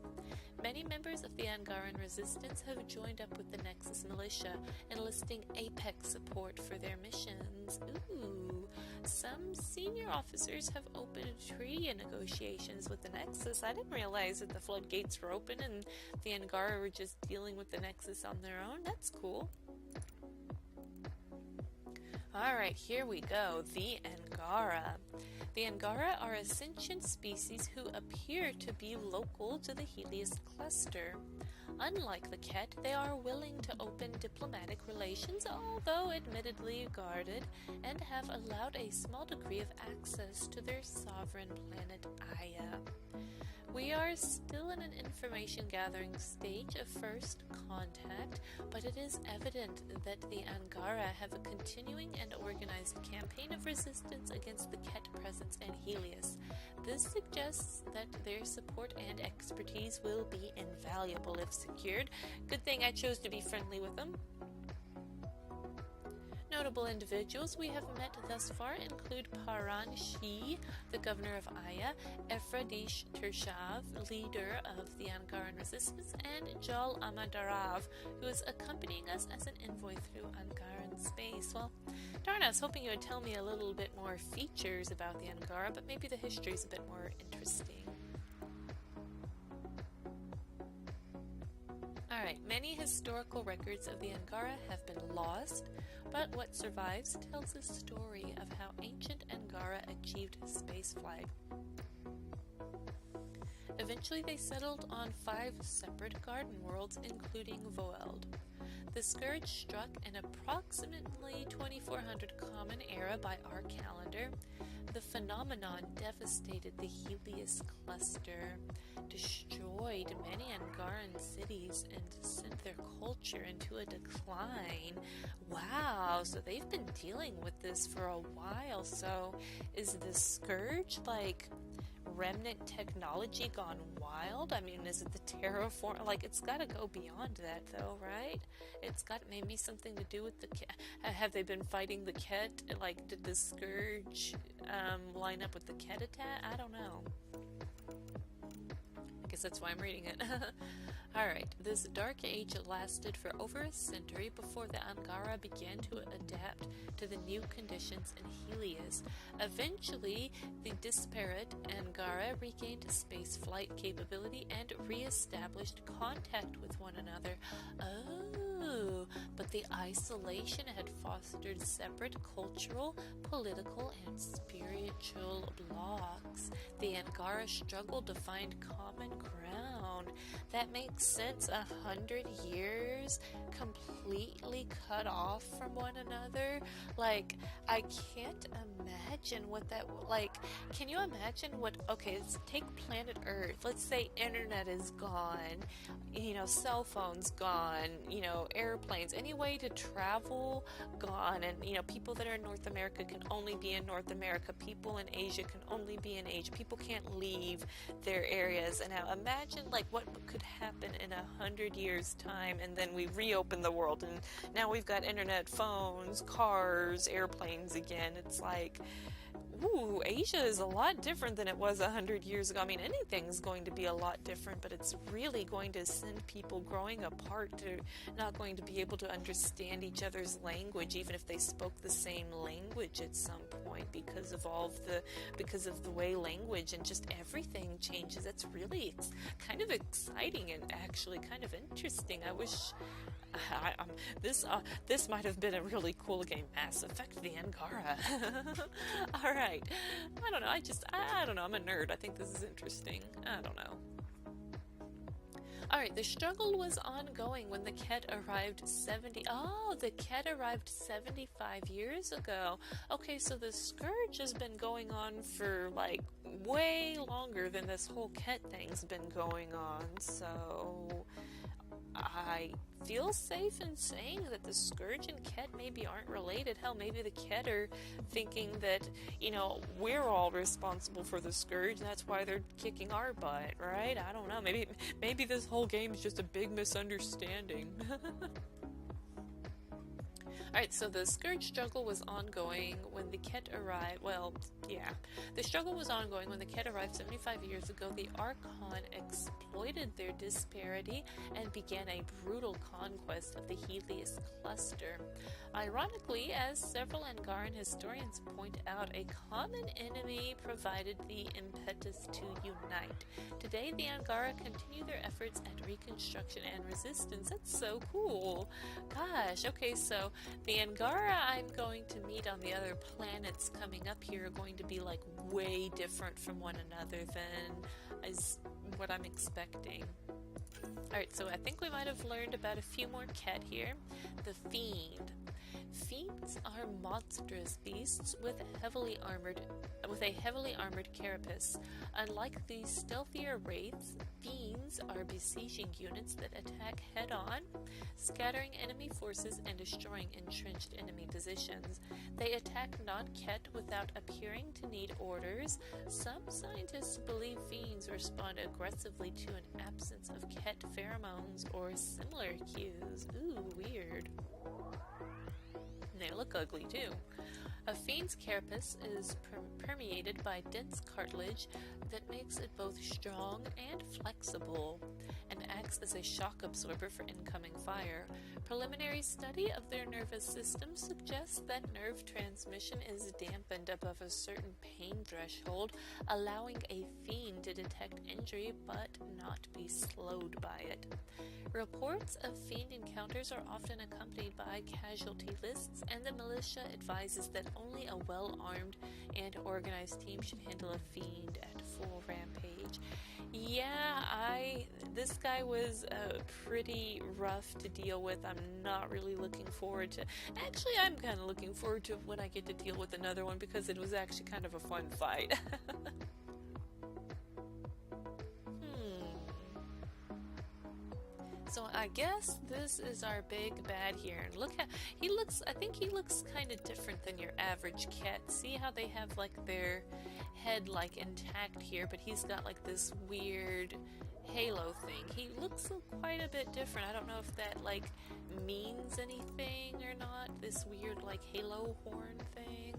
Many members of the Angaran resistance have joined up with the Nexus militia, enlisting apex support for their missions. Ooh, some senior officers have opened treaty negotiations with the Nexus. I didn't realize that the floodgates were open and the Angara were just dealing with the Nexus on their own. That's cool. Alright, here we go. The Angara. The Angara are a sentient species who appear to be local to the Helios cluster. Unlike the Ket, they are willing to open diplomatic relations, although admittedly guarded, and have allowed a small degree of access to their sovereign planet Aya. We are still in an information gathering stage of first contact, but it is evident that the Angara have a continuing and organized campaign of resistance against the Ket presence in Helios. This suggests that their support and expertise will be invaluable if secured. Good thing I chose to be friendly with them. Notable individuals we have met thus far include Paran Shi, the governor of Aya, Efradish Tershav, leader of the Angaran resistance, and Jal Amadarav, who is accompanying us as an envoy through Angaran space. Well, darn, I was hoping you would tell me a little bit more features about the Angara, but maybe the history is a bit more interesting. Alright, many historical records of the Angara have been lost, but what survives tells a story of how ancient Angara achieved spaceflight. Eventually they settled on 5 separate garden worlds, including Voeld. The scourge struck in approximately 2400 Common Era by our calendar. The phenomenon devastated the Helios cluster, destroyed many Angaran cities, and sent their culture into a decline. Wow, so they've been dealing with this for a while. So is the scourge like remnant technology gone wild? I mean, is it the terraform? Like, it's got to go beyond that, though, right? It's got maybe something to do with the Ket. Have they been fighting the Ket? Like, did the scourge line up with the Ket attack? I don't know. I guess that's why I'm reading it. Alright, this dark age lasted for over a century before the Angara began to adapt to the new conditions in Helios. Eventually, the disparate Angara regained space flight capability and re-established contact with one another. Oh, but the isolation had fostered separate cultural, political, and spiritual blocks. The Angara struggled to find common ground. That makes sense. 100 years completely cut off from one another. Like, I can't imagine what that, like, can you imagine what, okay, let's take planet Earth. Let's say internet is gone, you know, cell phones gone, you know, airplanes, any way to travel gone, and, you know, people that are in North America can only be in North America, people in Asia can only be in Asia, people can't leave their areas. And now imagine, like, what could happen in 100 years time, and then we reopen the world and now we've got internet, phones, cars, airplanes again. It's like, ooh, Asia is a lot different than it was 100 years ago. I mean, anything's going to be a lot different, but it's really going to send people growing apart to not going to be able to understand each other's language, even if they spoke the same language at some point, because of the way language and just everything changes. That's really kind of exciting and actually kind of interesting. I wish this might have been a really cool game. Mass Effect the Angara. All right. I don't know. I don't know. I'm a nerd. I think this is interesting. I don't know. Alright, the struggle was ongoing when the Ket arrived the Ket arrived 75 years ago. Okay, so the scourge has been going on for, like, way longer than this whole Ket thing's been going on, so I feel safe in saying that the scourge and Ket maybe aren't related. Hell, maybe the Ket are thinking that, you know, we're all responsible for the scourge, and that's why they're kicking our butt, right? I don't know. Maybe this whole game is just a big misunderstanding. Alright, so the scourge struggle was ongoing when the Ket arrived. Well, yeah. The struggle was ongoing when the Ket arrived 75 years ago. The Archon exploited their disparity and began a brutal conquest of the Helios cluster. Ironically, as several Angaran historians point out, a common enemy provided the impetus to unite. Today, the Angara continue their efforts at reconstruction and resistance. That's so cool. Gosh, okay, so the Angara I'm going to meet on the other planets coming up here are going to be like way different from one another than is what I'm expecting. Alright, so I think we might have learned about a few more ket here. The Fiend. Fiends are monstrous beasts with a heavily armored carapace. Unlike the stealthier wraiths, fiends are besieging units that attack head-on, scattering enemy forces and destroying entrenched enemy positions. They attack non-ket without appearing to need orders. Some scientists believe fiends respond aggressively to an absence of ket pheromones or similar cues. Ooh, weird. They look ugly too. A fiend's carapace is permeated by dense cartilage that makes it both strong and flexible, and acts as a shock absorber for incoming fire. Preliminary study of their nervous system suggests that nerve transmission is dampened above a certain pain threshold, allowing a fiend to detect injury but not be slowed by it. Reports of fiend encounters are often accompanied by casualty lists, and the militia advises that only a well-armed and organized team should handle a fiend at full rampage. Yeah, this guy was pretty rough to deal with. I'm not really looking forward to... Actually, I'm kind of looking forward to when I get to deal with another one because it was actually kind of a fun fight. So I guess this is our big bad here. And look how he looks. I think he looks kind of different than your average ket. See how they have like their head like intact here, but he's got like this weird halo thing. He looks quite a bit different. I don't know if that like means anything or not. This weird like halo horn thing.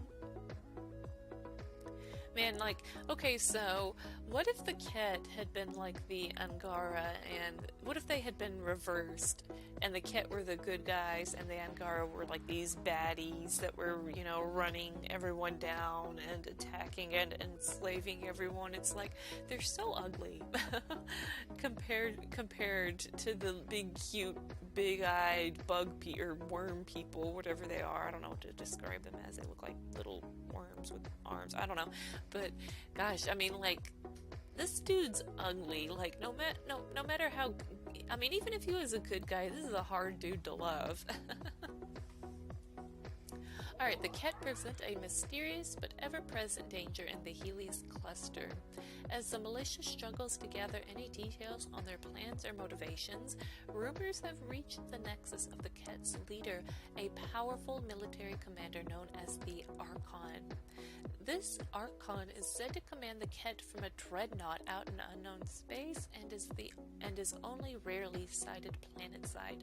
Man, like, okay, so what if the ket had been like the Angara, and what if they had been reversed, and the ket were the good guys, and the Angara were like these baddies that were, you know, running everyone down and attacking and enslaving everyone? It's like, they're so ugly compared to the big, cute, big-eyed or worm people, whatever they are. I don't know what to describe them as. They look like little worms with arms. I don't know. But gosh, I mean, like, this dude's ugly. Like, no matter how, I mean, even if he was a good guy, this is a hard dude to love. Alright, the ket present a mysterious but ever-present danger in the Helios cluster. As the militia struggles to gather any details on their plans or motivations, rumors have reached the nexus of the ket's leader, a powerful military commander known as the Archon. This Archon is said to command the ket from a dreadnought out in unknown space and is only rarely sighted planetside.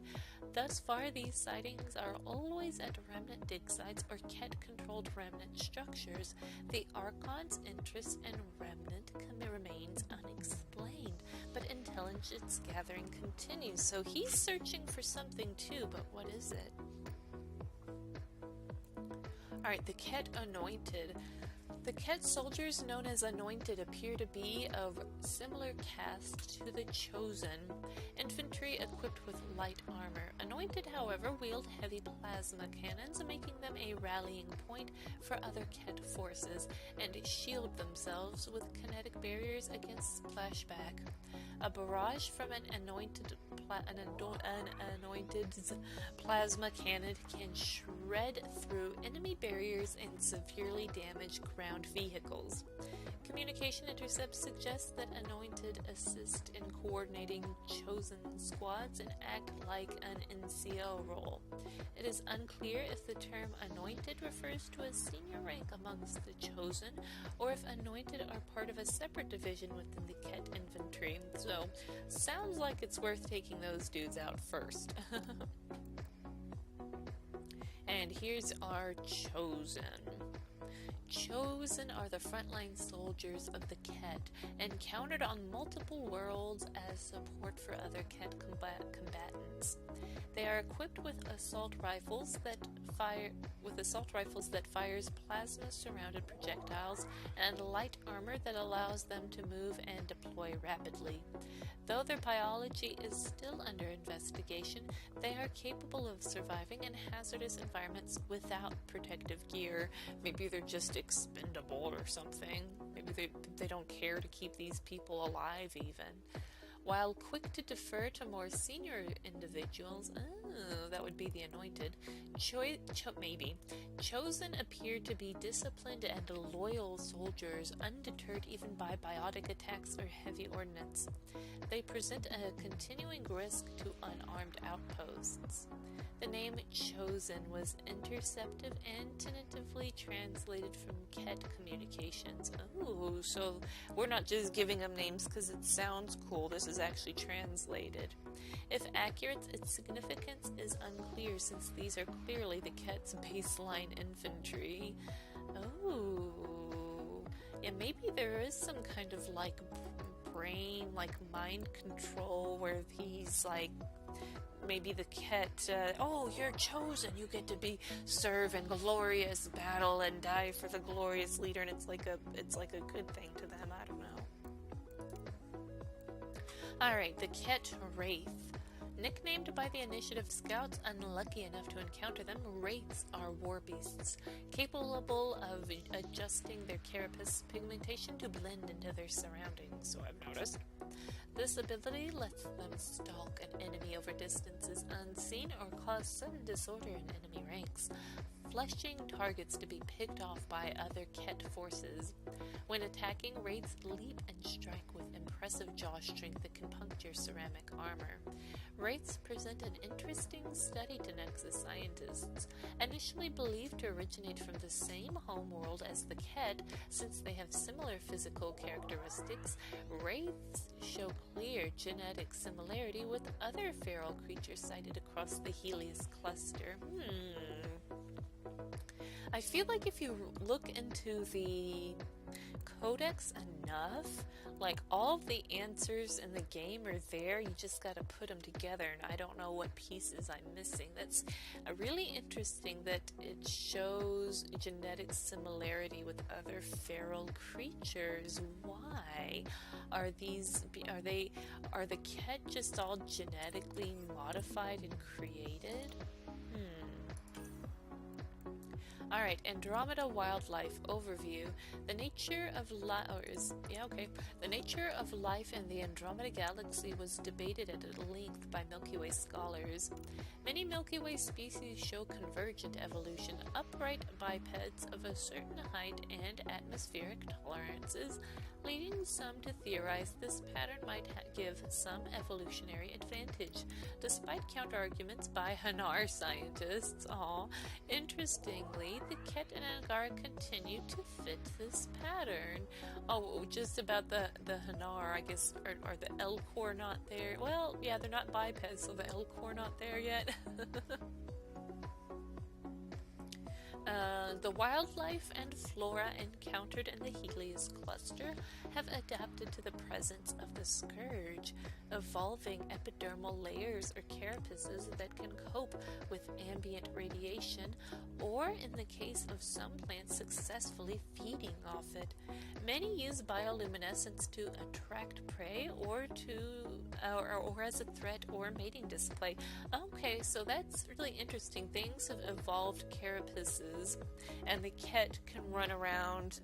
Thus far, these sightings are always at remnant dig sites or ket-controlled remnant structures. The Archon's interest in remnant remains unexplained, but intelligence gathering continues. So he's searching for something too, but what is it? Alright, the ket Anointed. The ket soldiers known as Anointed appear to be of similar caste to the Chosen, infantry equipped with light armor. Anointed, however, wield heavy plasma cannons, making them a rallying point for other ket forces, and shield themselves with kinetic barriers against splashback. A barrage from an anointed's plasma cannon can shred through enemy barriers and severely damage ground vehicles. Communication intercepts suggest that Anointed assist in coordinating chosen squads and act like an NCO role. It is unclear if the term Anointed refers to a senior rank amongst the chosen, or if Anointed are part of a separate division within the ket infantry. So, sounds like it's worth taking those dudes out first. And here's our chosen. Chosen are the frontline soldiers of the Ket, encountered on multiple worlds as support for other Ket combatants. They are equipped with assault rifles that fires plasma-surrounded projectiles and light armor that allows them to move and deploy rapidly. Though their biology is still under investigation, they are capable of surviving in hazardous environments without protective gear. Maybe they're just expendable or something. Maybe they don't care to keep these people alive even. While quick to defer to more senior individuals, that would be the anointed, chosen appear to be disciplined and loyal soldiers, undeterred even by biotic attacks or heavy ordnance. They present a continuing risk to unarmed outposts. The name Chosen was interceptive and tentatively translated from Ket communications. Oh, so we're not just giving them names because it sounds cool. This is actually translated. If accurate, its significance is unclear since these are clearly the Ket's baseline infantry. Oh, yeah, maybe there is some kind of brain, mind control where he's maybe the Ket, you're chosen, you get to serve in glorious battle and die for the glorious leader, and it's like a good thing to them. I don't know. Alright, the Ket Wraith. Nicknamed by the Initiative Scouts unlucky enough to encounter them, Wraiths are war beasts, capable of adjusting their carapace pigmentation to blend into their surroundings, so I've noticed. This ability lets them stalk an enemy over distances unseen or cause sudden disorder in enemy ranks, flushing targets to be picked off by other Ket forces. When attacking, Wraiths leap and strike with impressive jaw strength that can puncture ceramic armor. Wraiths present an interesting study to Nexus scientists. Initially believed to originate from the same homeworld as the Ket, since they have similar physical characteristics, Wraiths show clear genetic similarity with other feral creatures sighted across the Helios cluster. I feel like if you look into the Codex enough, all of the answers in the game are there, you just gotta put them together, and I don't know what pieces I'm missing. That's really interesting that it shows genetic similarity with other feral creatures. Why? Are the Ket just all genetically modified and created? Alright, Andromeda Wildlife Overview. The nature of life in the Andromeda Galaxy was debated at length by Milky Way scholars. Many Milky Way species show convergent evolution, upright bipeds of a certain height and atmospheric tolerances, leading some to theorize this pattern might give some evolutionary advantage, despite counterarguments by Hanar scientists. Interestingly, the Ket and Angara continue to fit this pattern. Just about the Hanar, I guess, are the Elcor not there? Well, yeah, they're not bipeds, so the Elcor not there yet. The wildlife and flora encountered in the Helios cluster have adapted to the presence of the scourge, evolving epidermal layers or carapaces that can cope with ambient radiation, or in the case of some plants, successfully feeding off it. Many use bioluminescence to attract prey or as a threat or mating display. Okay, so that's really interesting. Things have evolved carapaces, and the Ket can run around,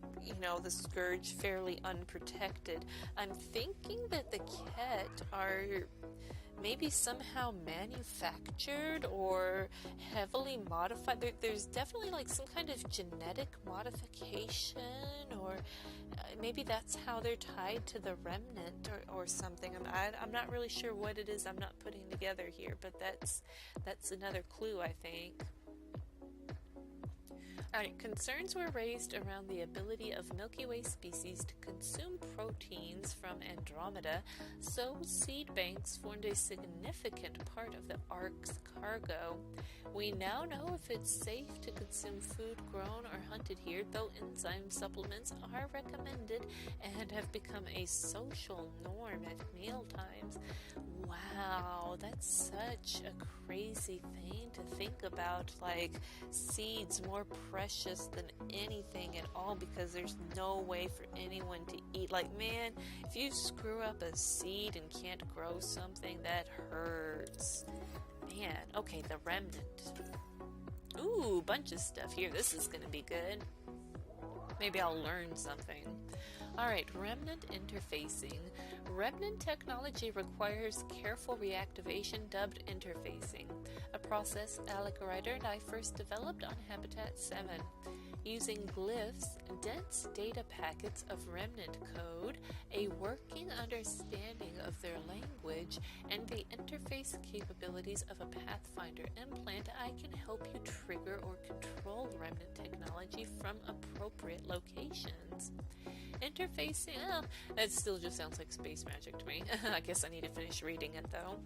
the scourge fairly unprotected. I'm thinking that the Ket are maybe somehow manufactured or heavily modified. There's definitely some kind of genetic modification, or maybe that's how they're tied to the remnant or something. I'm not really sure what it is I'm not putting together here, but that's another clue, I think. Alright, concerns were raised around the ability of Milky Way species to consume proteins from Andromeda, so seed banks formed a significant part of the Ark's cargo. We now know if it's safe to consume food grown or hunted here, though enzyme supplements are recommended and have become a social norm at mealtimes. Wow, that's such a crazy thing to think about, like seeds more precious than anything at all because there's no way for anyone to eat. Like, man, if you screw up a seed and can't grow something, that hurts. Man, okay, the remnant. Ooh, bunch of stuff here. This is gonna be good. Maybe I'll learn something. Alright, remnant interfacing. Remnant technology requires careful reactivation dubbed interfacing, a process Alec Ryder and I first developed on Habitat 7. Using glyphs, dense data packets of remnant code, a working understanding of their language, and the interface capabilities of a Pathfinder implant, I can help you trigger or control remnant technology from appropriate locations. Interfacing, that still just sounds like space magic to me. I guess I need to finish reading it though.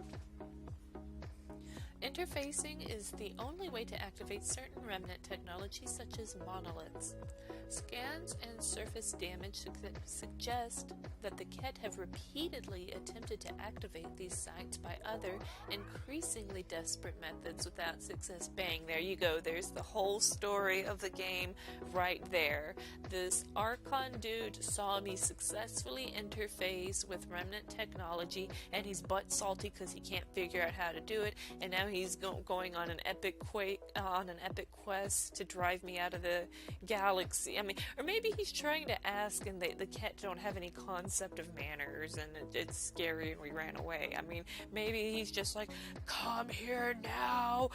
Interfacing is the only way to activate certain remnant technologies such as monoliths. Scans and surface damage suggest that the Ket have repeatedly attempted to activate these sites by other, increasingly desperate methods without success. Bang, there you go. There's the whole story of the game right there. This Archon dude saw me successfully interface with remnant technology, and he's butt salty because he can't figure out how to do it, and now he's going on an epic quest to drive me out of the galaxy. I mean, or maybe he's trying to ask and the Ket don't have any concept of manners and it's scary and we ran away. I mean, maybe he's just like, come here now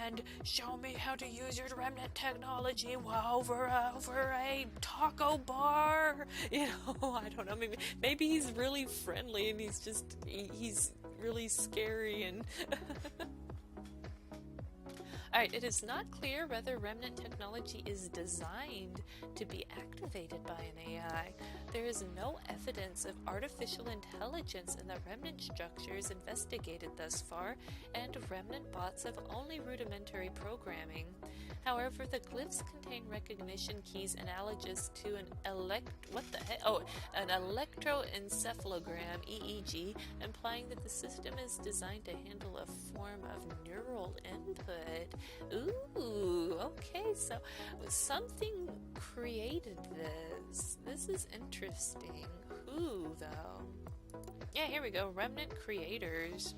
and show me how to use your remnant technology over a taco bar. You know, I don't know. Maybe he's really friendly and he's really scary and... Alright, it is not clear whether remnant technology is designed to be activated by an AI. There is no evidence of artificial intelligence in the remnant structures investigated thus far, and remnant bots have only rudimentary programming. However, the glyphs contain recognition keys analogous to an electroencephalogram (EEG), implying that the system is designed to handle a form of neural input. Ooh, okay, so something created this. This is interesting. Who, though? Yeah, here we go. Remnant creators.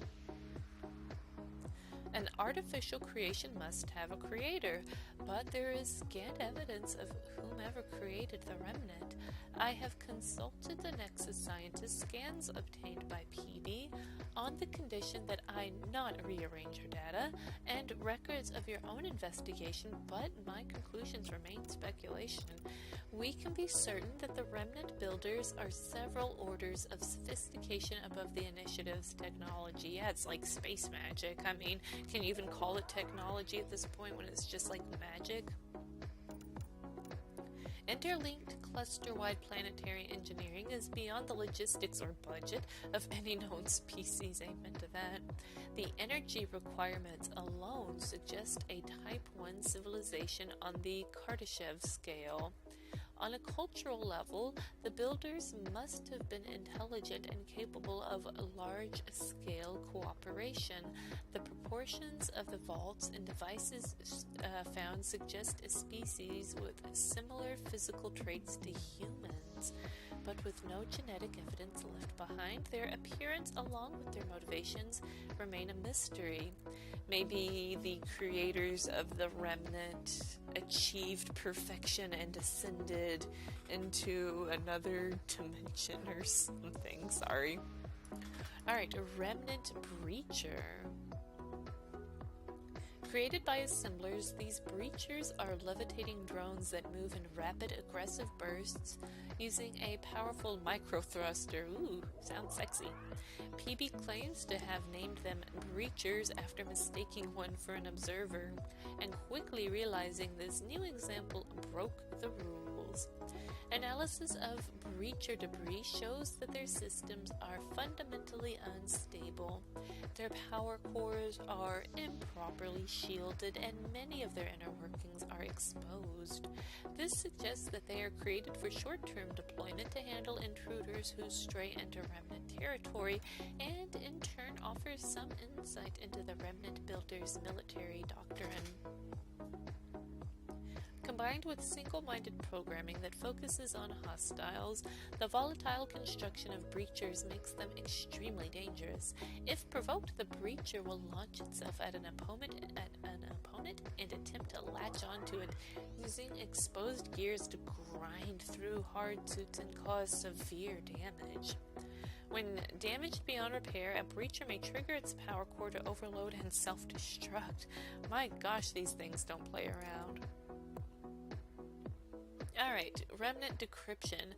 An artificial creation must have a creator, but there is scant evidence of whomever created the remnant. I have consulted the Nexus scientist scans obtained by PB on the condition that I not rearrange your data and records of your own investigation, but my conclusions remain speculation. We can be certain that the remnant builders are several orders of sophistication above the initiative's technology. Yeah, it's like space magic. I mean, can you even call it technology at this point when it's just like magic? Interlinked cluster-wide planetary engineering is beyond the logistics or budget of any known species. Amen to that. The energy requirements alone suggest a Type 1 civilization on the Kardashev scale. On a cultural level, the builders must have been intelligent and capable of large-scale cooperation. The proportions of the vaults and devices found suggest a species with similar physical traits to humans, but with no genetic evidence left behind. Their appearance, along with their motivations, remain a mystery. Maybe the creators of the remnant achieved perfection and ascended into another dimension or something. Sorry. Alright, a remnant breacher. Created by assemblers, these breachers are levitating drones that move in rapid, aggressive bursts using a powerful microthruster. Ooh, sounds sexy. PB claims to have named them breachers after mistaking one for an observer, and quickly realizing this new example broke the rules. Analysis of breacher debris shows that their systems are fundamentally unstable. Their power cores are improperly shielded, and many of their inner workings are exposed. This suggests that they are created for short-term deployment to handle intruders who stray into Remnant territory, and in turn offers some insight into the Remnant builders' military doctrine. Combined with single-minded programming that focuses on hostiles, the volatile construction of breachers makes them extremely dangerous. If provoked, the breacher will launch itself at an opponent and attempt to latch onto it, using exposed gears to grind through hard suits and cause severe damage. When damaged beyond repair, a breacher may trigger its power core to overload and self-destruct. My gosh, these things don't play around. Alright, Remnant decryption.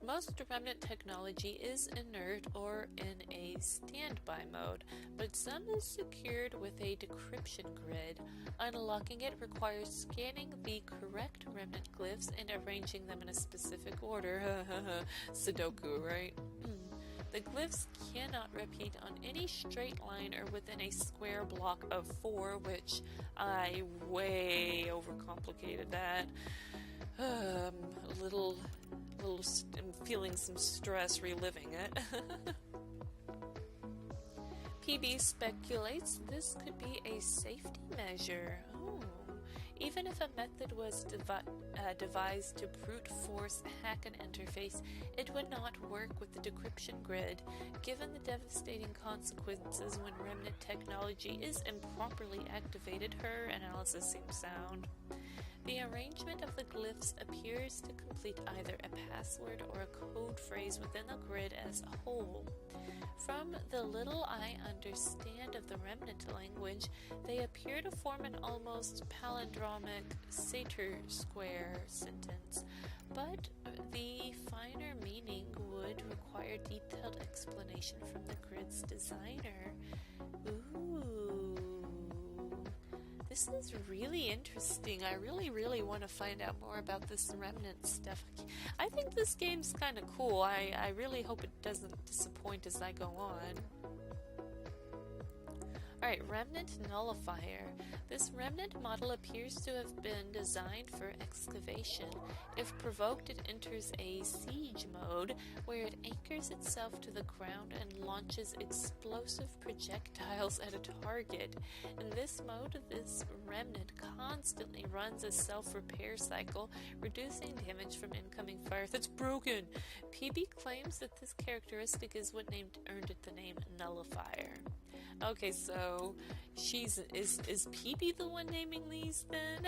Most Remnant technology is inert or in a standby mode, but some is secured with a decryption grid. Unlocking it requires scanning the correct Remnant glyphs and arranging them in a specific order. Sudoku, right? The glyphs cannot repeat on any straight line or within a square block of 4, which I way overcomplicated that. I'm feeling some stress reliving it. PB speculates this could be a safety measure. Oh. Even if a method was devised to brute force hack an interface, it would not work with the decryption grid, given the devastating consequences when Remnant technology is improperly activated. Her analysis seems sound. The arrangement of the glyphs appears to complete either a password or a code phrase within the grid as a whole. From the little I understand of the Remnant language, they appear to form an almost palindromic satyr-square sentence, but the finer meaning would require detailed explanation from the grid's designer. Ooh. This is really interesting. I really want to find out more about this Remnant stuff. I think this game's kind of cool. I really hope it doesn't disappoint as I go on. Alright, Remnant Nullifier. This Remnant model appears to have been designed for excavation. If provoked, it enters a siege mode, where it anchors itself to the ground and launches explosive projectiles at a target. In this mode, this Remnant constantly runs a self-repair cycle, reducing damage from incoming fire. That's broken! PB claims that this characteristic is what earned it the name Nullifier. Okay, so is PB the one naming these then?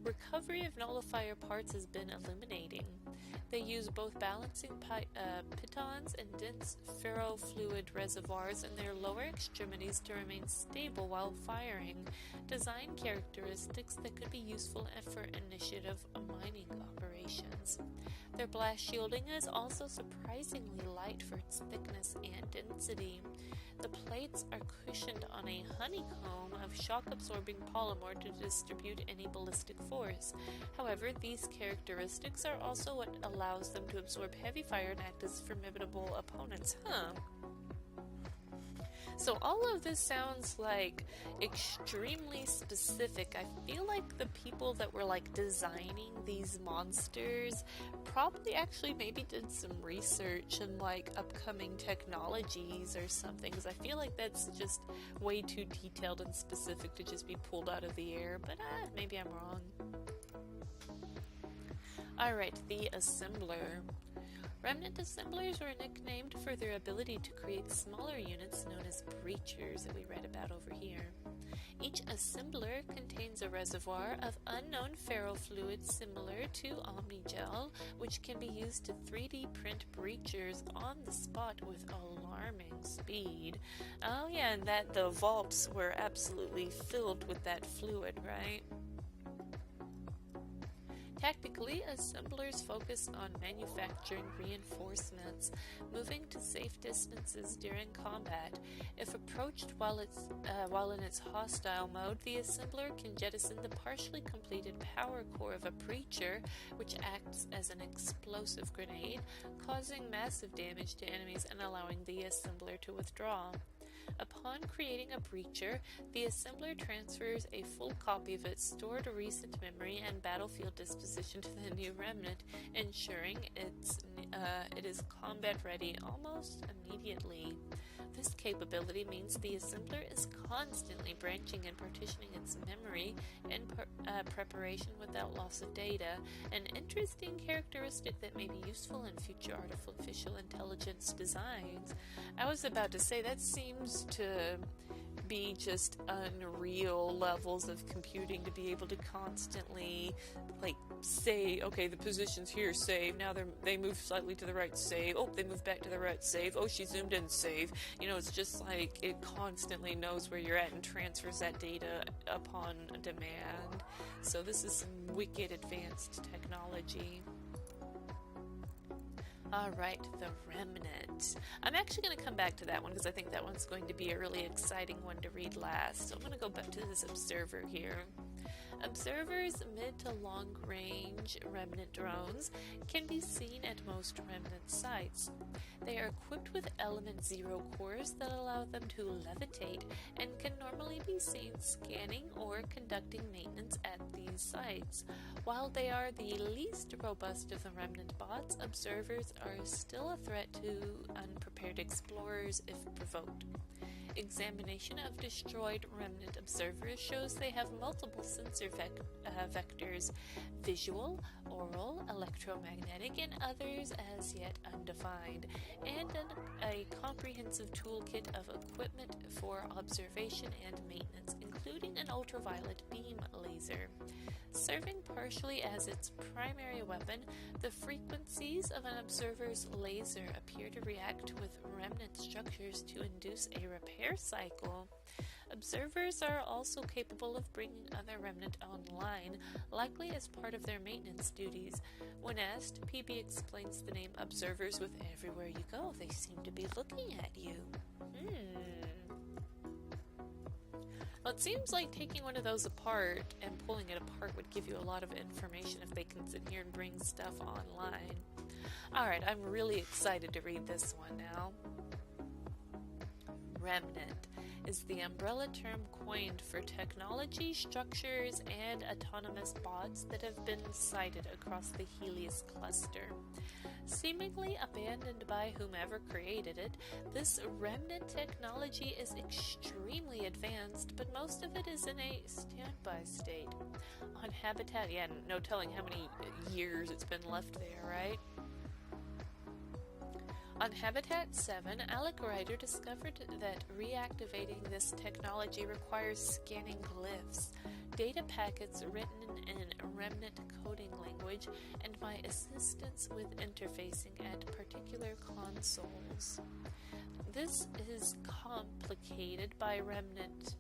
Recovery of nullifier parts has been illuminating. They use both balancing pitons and dense ferrofluid reservoirs in their lower extremities to remain stable while firing, design characteristics that could be useful for initiative mining operations. Their blast shielding is also surprisingly light for its thickness and density. The plates are cushioned on a honeycomb of shock-absorbing polymer to distribute any ballistic force. However, these characteristics are also what allows them to absorb heavy fire and act as formidable opponents. So all of this sounds like extremely specific. I feel like the people that were like designing these monsters probably actually maybe did some research in like upcoming technologies or something, because I feel like that's just way too detailed and specific to just be pulled out of the air, but maybe I'm wrong. Alright, the assembler. Remnant assemblers were nicknamed for their ability to create smaller units known as breachers that we read about over here. Each assembler contains a reservoir of unknown ferrofluid similar to Omnigel, which can be used to 3D print breachers on the spot with alarming speed. Oh yeah, and that the vaults were absolutely filled with that fluid, right? Tactically, assemblers focus on manufacturing reinforcements, moving to safe distances during combat. If approached while in its hostile mode, the assembler can jettison the partially completed power core of a breacher, which acts as an explosive grenade, causing massive damage to enemies and allowing the assembler to withdraw. Upon creating a breacher, the assembler transfers a full copy of its stored recent memory and battlefield disposition to the new remnant, ensuring it is combat ready almost immediately. This capability means the assembler is constantly branching and partitioning its memory in preparation without loss of data, an interesting characteristic that may be useful in future artificial intelligence designs. I was about to say, that seems to be just unreal levels of computing to be able to constantly say, okay, the position's here, save, now they move slightly to the right, save, oh, they move back to the right, save, oh, she zoomed in, save. It's just like it constantly knows where you're at and transfers that data upon demand. So this is some wicked advanced technology. Alright, the Remnant. I'm actually going to come back to that one because I think that one's going to be a really exciting one to read last. So I'm going to go back to this Observer here. Observers' mid to long range Remnant drones can be seen at most Remnant sites. They are equipped with Element 0 cores that allow them to levitate and can normally be seen scanning or conducting maintenance at these sites. While they are the least robust of the Remnant bots, observers are still a threat to unprepared explorers if provoked. Examination of destroyed Remnant observers shows they have multiple sensor vectors: visual, aural, electromagnetic, and others as yet undefined, and a comprehensive toolkit of equipment for observation and maintenance, including an ultraviolet beam laser. Serving partially as its primary weapon, the frequencies of an observer's laser appear to react with remnant structures to induce a repair cycle. Observers are also capable of bringing other remnant online, likely as part of their maintenance duties. When asked, PB explains the name observers with everywhere you go, they seem to be looking at you. Well, it seems like taking one of those apart and pulling it apart would give you a lot of information if they can sit here and bring stuff online. Alright, I'm really excited to read this one now. Remnant is the umbrella term coined for technology, structures, and autonomous bots that have been sighted across the Helios cluster. Seemingly abandoned by whomever created it, this remnant technology is extremely advanced, but most of it is in a standby state. On Habitat, no telling how many years it's been left there, right? On Habitat 7, Ryder discovered that reactivating this technology requires scanning glyphs, data packets written in remnant coding language, and my assistance with interfacing at particular consoles. This is complicated by remnant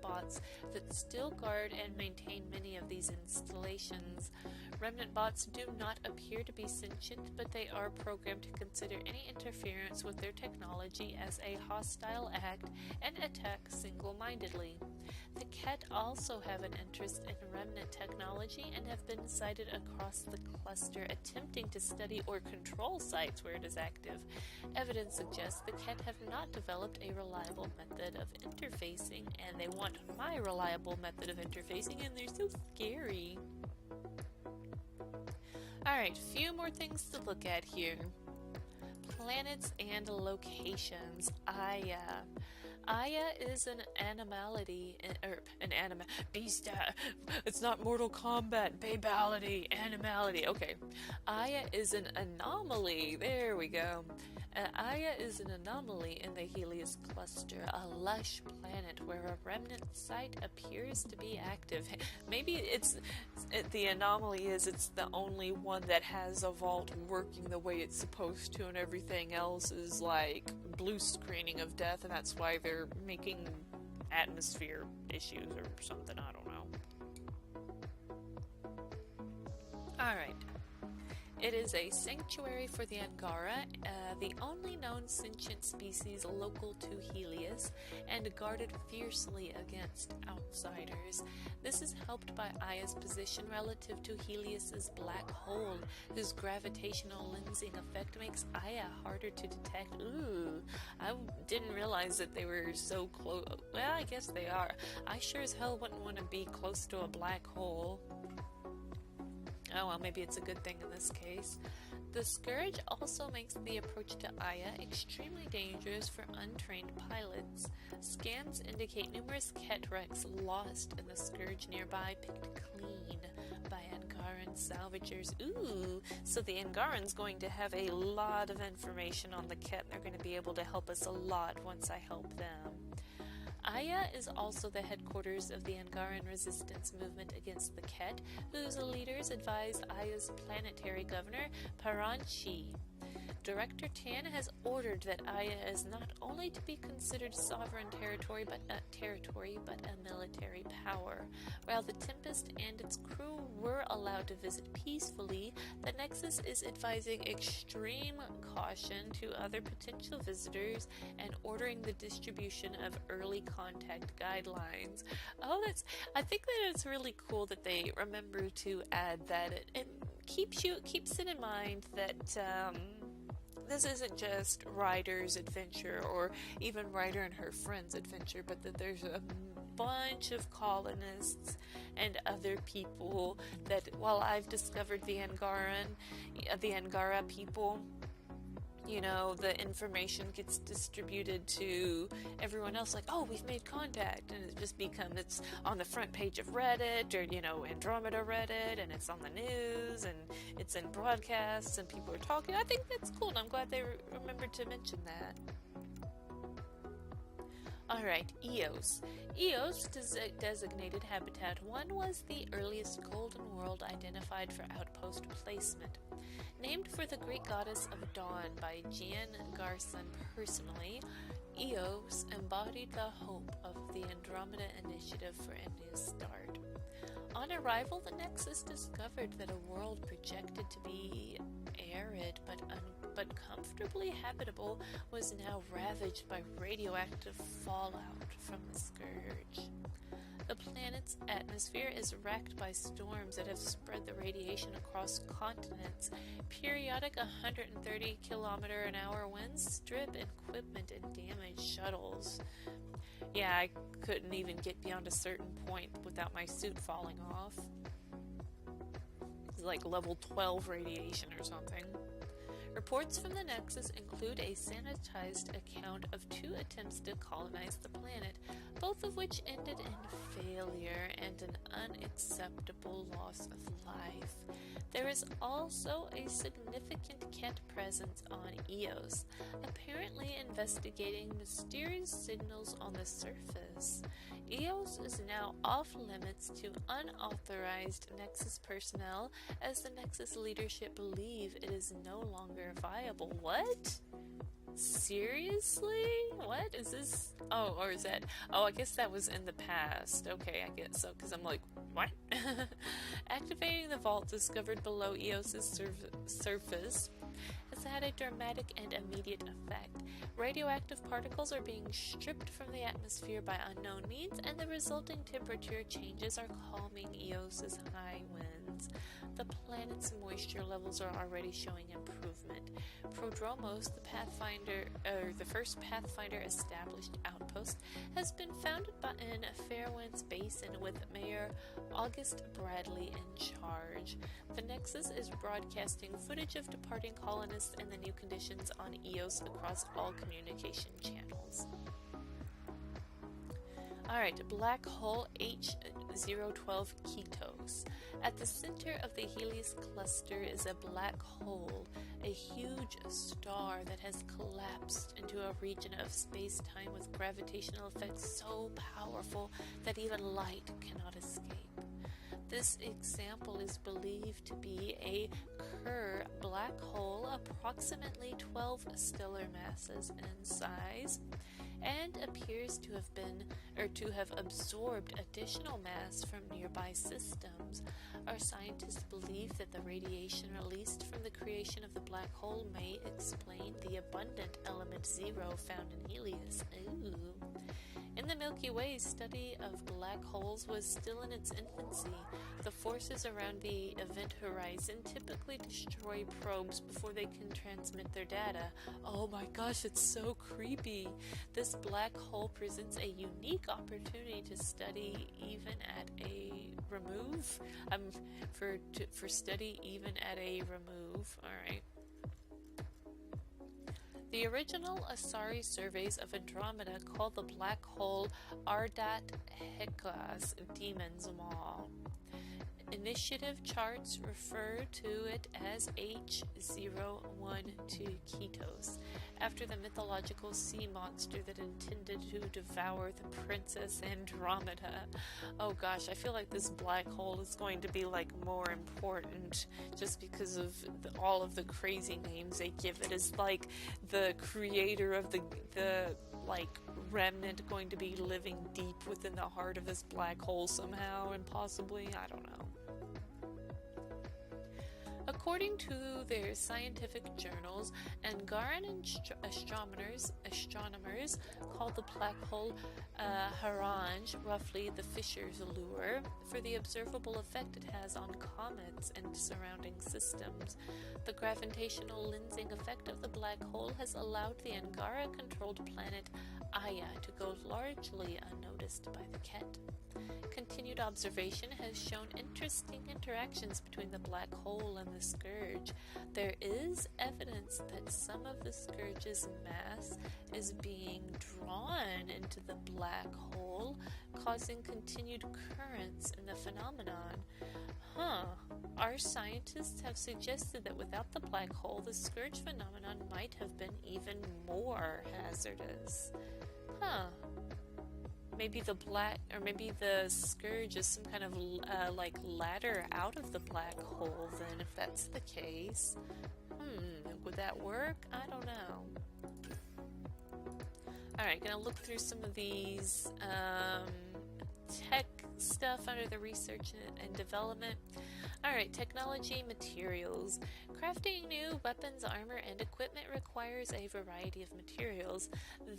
bots that still guard and maintain many of these installations. Remnant bots do not appear to be sentient, but they are programmed to consider any interference with their technology as a hostile act and attack single-mindedly. The Ket also have an interest in remnant technology and have been sighted across the cluster attempting to study or control sites where it is active. Evidence suggests the Ket have not developed a reliable method of interfacing, and they want my reliable method of interfacing, and they're so scary. Alright, few more things to look at here. Planets and locations. Aya is an animality, beast. It's not Mortal Kombat, babality, animality. Okay, Aya is an anomaly. There we go. Aya is an anomaly in the Helios cluster, a lush planet where a remnant site appears to be active. Maybe the anomaly is it's the only one that has a vault working the way it's supposed to, and everything else is like blue screening of death, and that's why they're making atmosphere issues or something. I don't know. Alright. It is a sanctuary for the Angara, the only known sentient species local to Helios, and guarded fiercely against outsiders. This is helped by Aya's position relative to Helios's black hole, whose gravitational lensing effect makes Aya harder to detect. Ooh, I didn't realize that they were so close. Well, I guess they are. I sure as hell wouldn't want to be close to a black hole. Oh well, maybe it's a good thing in this case. The Scourge also makes the approach to Aya extremely dangerous for untrained pilots. Scans indicate numerous Ket wrecks lost in the Scourge nearby, picked clean by Angaran salvagers. Ooh, so the Angaran's going to have a lot of information on the Ket, and they're going to be able to help us a lot once I help them. Aya is also the headquarters of the Angaran resistance movement against the Ket, whose leaders advise Aya's planetary governor, Paranchi. Director Tan has ordered that Aya is not only to be considered sovereign territory, but a military power. While the Tempest and its crew were allowed to visit peacefully, the Nexus is advising extreme caution to other potential visitors and ordering the distribution of early contact guidelines. I think that it's really cool that they remember to add that. It keeps it in mind that this isn't just Ryder's adventure or even Ryder and her friend's adventure, but that there's a bunch of colonists and other people that, while I've discovered the Angara people, you know, the information gets distributed to everyone else, like, oh, we've made contact, and it just becomes, it's on the front page of Reddit, or, you know, Andromeda Reddit, and it's on the news, and it's in broadcasts, and people are talking. I think that's cool, and I'm glad they remembered to mention that. Alright, Eos. Eos, designated Habitat 1, was the earliest Golden World identified for outpost placement. Named for the Greek goddess of dawn by Gian Garson personally, Eos embodied the hope of the Andromeda initiative for a new start. On arrival, the Nexus discovered that a world projected to be arid but comfortably habitable was now ravaged by radioactive fallout from the Scourge. The planet's atmosphere is racked by storms that have spread the radiation across continents. Periodic 130-kilometer-an-hour winds strip equipment and damage shuttles. Yeah, I couldn't even get beyond a certain point without my suit falling off. It's like level 12 radiation or something. Reports from the Nexus include a sanitized account of 2 attempts to colonize the planet, both of which ended in failure and an unacceptable loss of life. There is also a significant Ket presence on Eos, apparently investigating mysterious signals on the surface. Eos is now off limits to unauthorized Nexus personnel, as the Nexus leadership believe it is no longer viable. What? Seriously? What is this? Oh, or is that? Oh, I guess that was in the past. Okay, I guess so, because I'm like, what? Activating the vault discovered below Eos's surface has had a dramatic and immediate effect. Radioactive particles are being stripped from the atmosphere by unknown means, and the resulting temperature changes are calming Eos's high winds. The planet's moisture levels are already showing improvement. Prodromos, the first Pathfinder established outpost, has been founded in Fairwinds Basin with Mayor August Bradley in charge. The Nexus is broadcasting footage of departing colonists and the new conditions on Eos across all communication channels. Alright, black hole H012 Ketos. At the center of the Helios cluster is a black hole, a huge star that has collapsed into a region of space-time with gravitational effects so powerful that even light cannot escape. This example is believed to be a Kerr black hole approximately 12 stellar masses in size, and appears to have absorbed additional mass from nearby systems. Our scientists believe that the radiation released from the creation of the black hole may explain the abundant element zero found in Helios. Ooh. In the Milky Way, study of black holes was still in its infancy. The forces around the event horizon typically destroy probes before they can transmit their data. Oh my gosh, it's so creepy. This black hole presents a unique opportunity to study even at a remove. For study even at a remove. All right. The original ASARI surveys of Andromeda called the black hole Ardat Heklas Demon's Maw. Initiative charts refer to it as H012 Ketos, after the mythological sea monster that intended to devour the Princess Andromeda. Oh gosh, I feel like this black hole is going to be like more important just because of all of the crazy names they give it. Is like the creator of the like remnant going to be living deep within the heart of this black hole somehow, and possibly, I don't know. According to their scientific journals, Angaran astronomers call the black hole Harange, roughly the Fisher's lure, for the observable effect it has on comets and surrounding systems. The gravitational lensing effect of the black hole has allowed the Angara-controlled planet Aya to go largely unnoticed by the Ket. Continued observation has shown interesting interactions between the black hole and the scourge. There is evidence that some of the scourge's mass is being drawn into the black hole, causing continued currents in the phenomenon. Our scientists have suggested that without the black hole, the scourge phenomenon might have been even more hazardous. Maybe the scourge is some kind of like ladder out of the black hole then, if that's the case. Would that work? I don't know. Alright, gonna look through some of these tech stuff under the research and development. Alright, technology, materials. Crafting new weapons, armor, and equipment requires a variety of materials.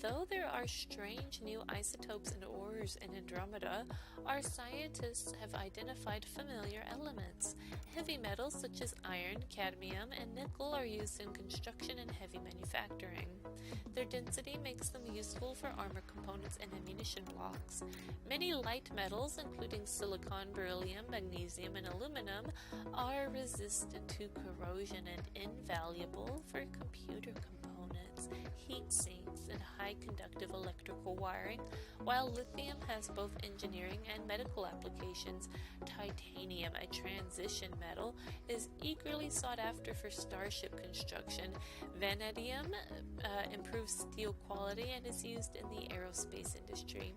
Though there are strange new isotopes and ores in Andromeda, our scientists have identified familiar elements. Heavy metals such as iron, cadmium, and nickel are used in construction and heavy manufacturing. Their density makes them useful for armor components and ammunition blocks. Many light metals, including silicon, beryllium, magnesium, and aluminum, are resistant to corrosion and invaluable for computer components, heat sinks, and high conductive electrical wiring, while lithium has both engineering and medical applications. Titanium, a transition metal, is eagerly sought after for starship construction. Vanadium improves steel quality and is used in the aerospace industry.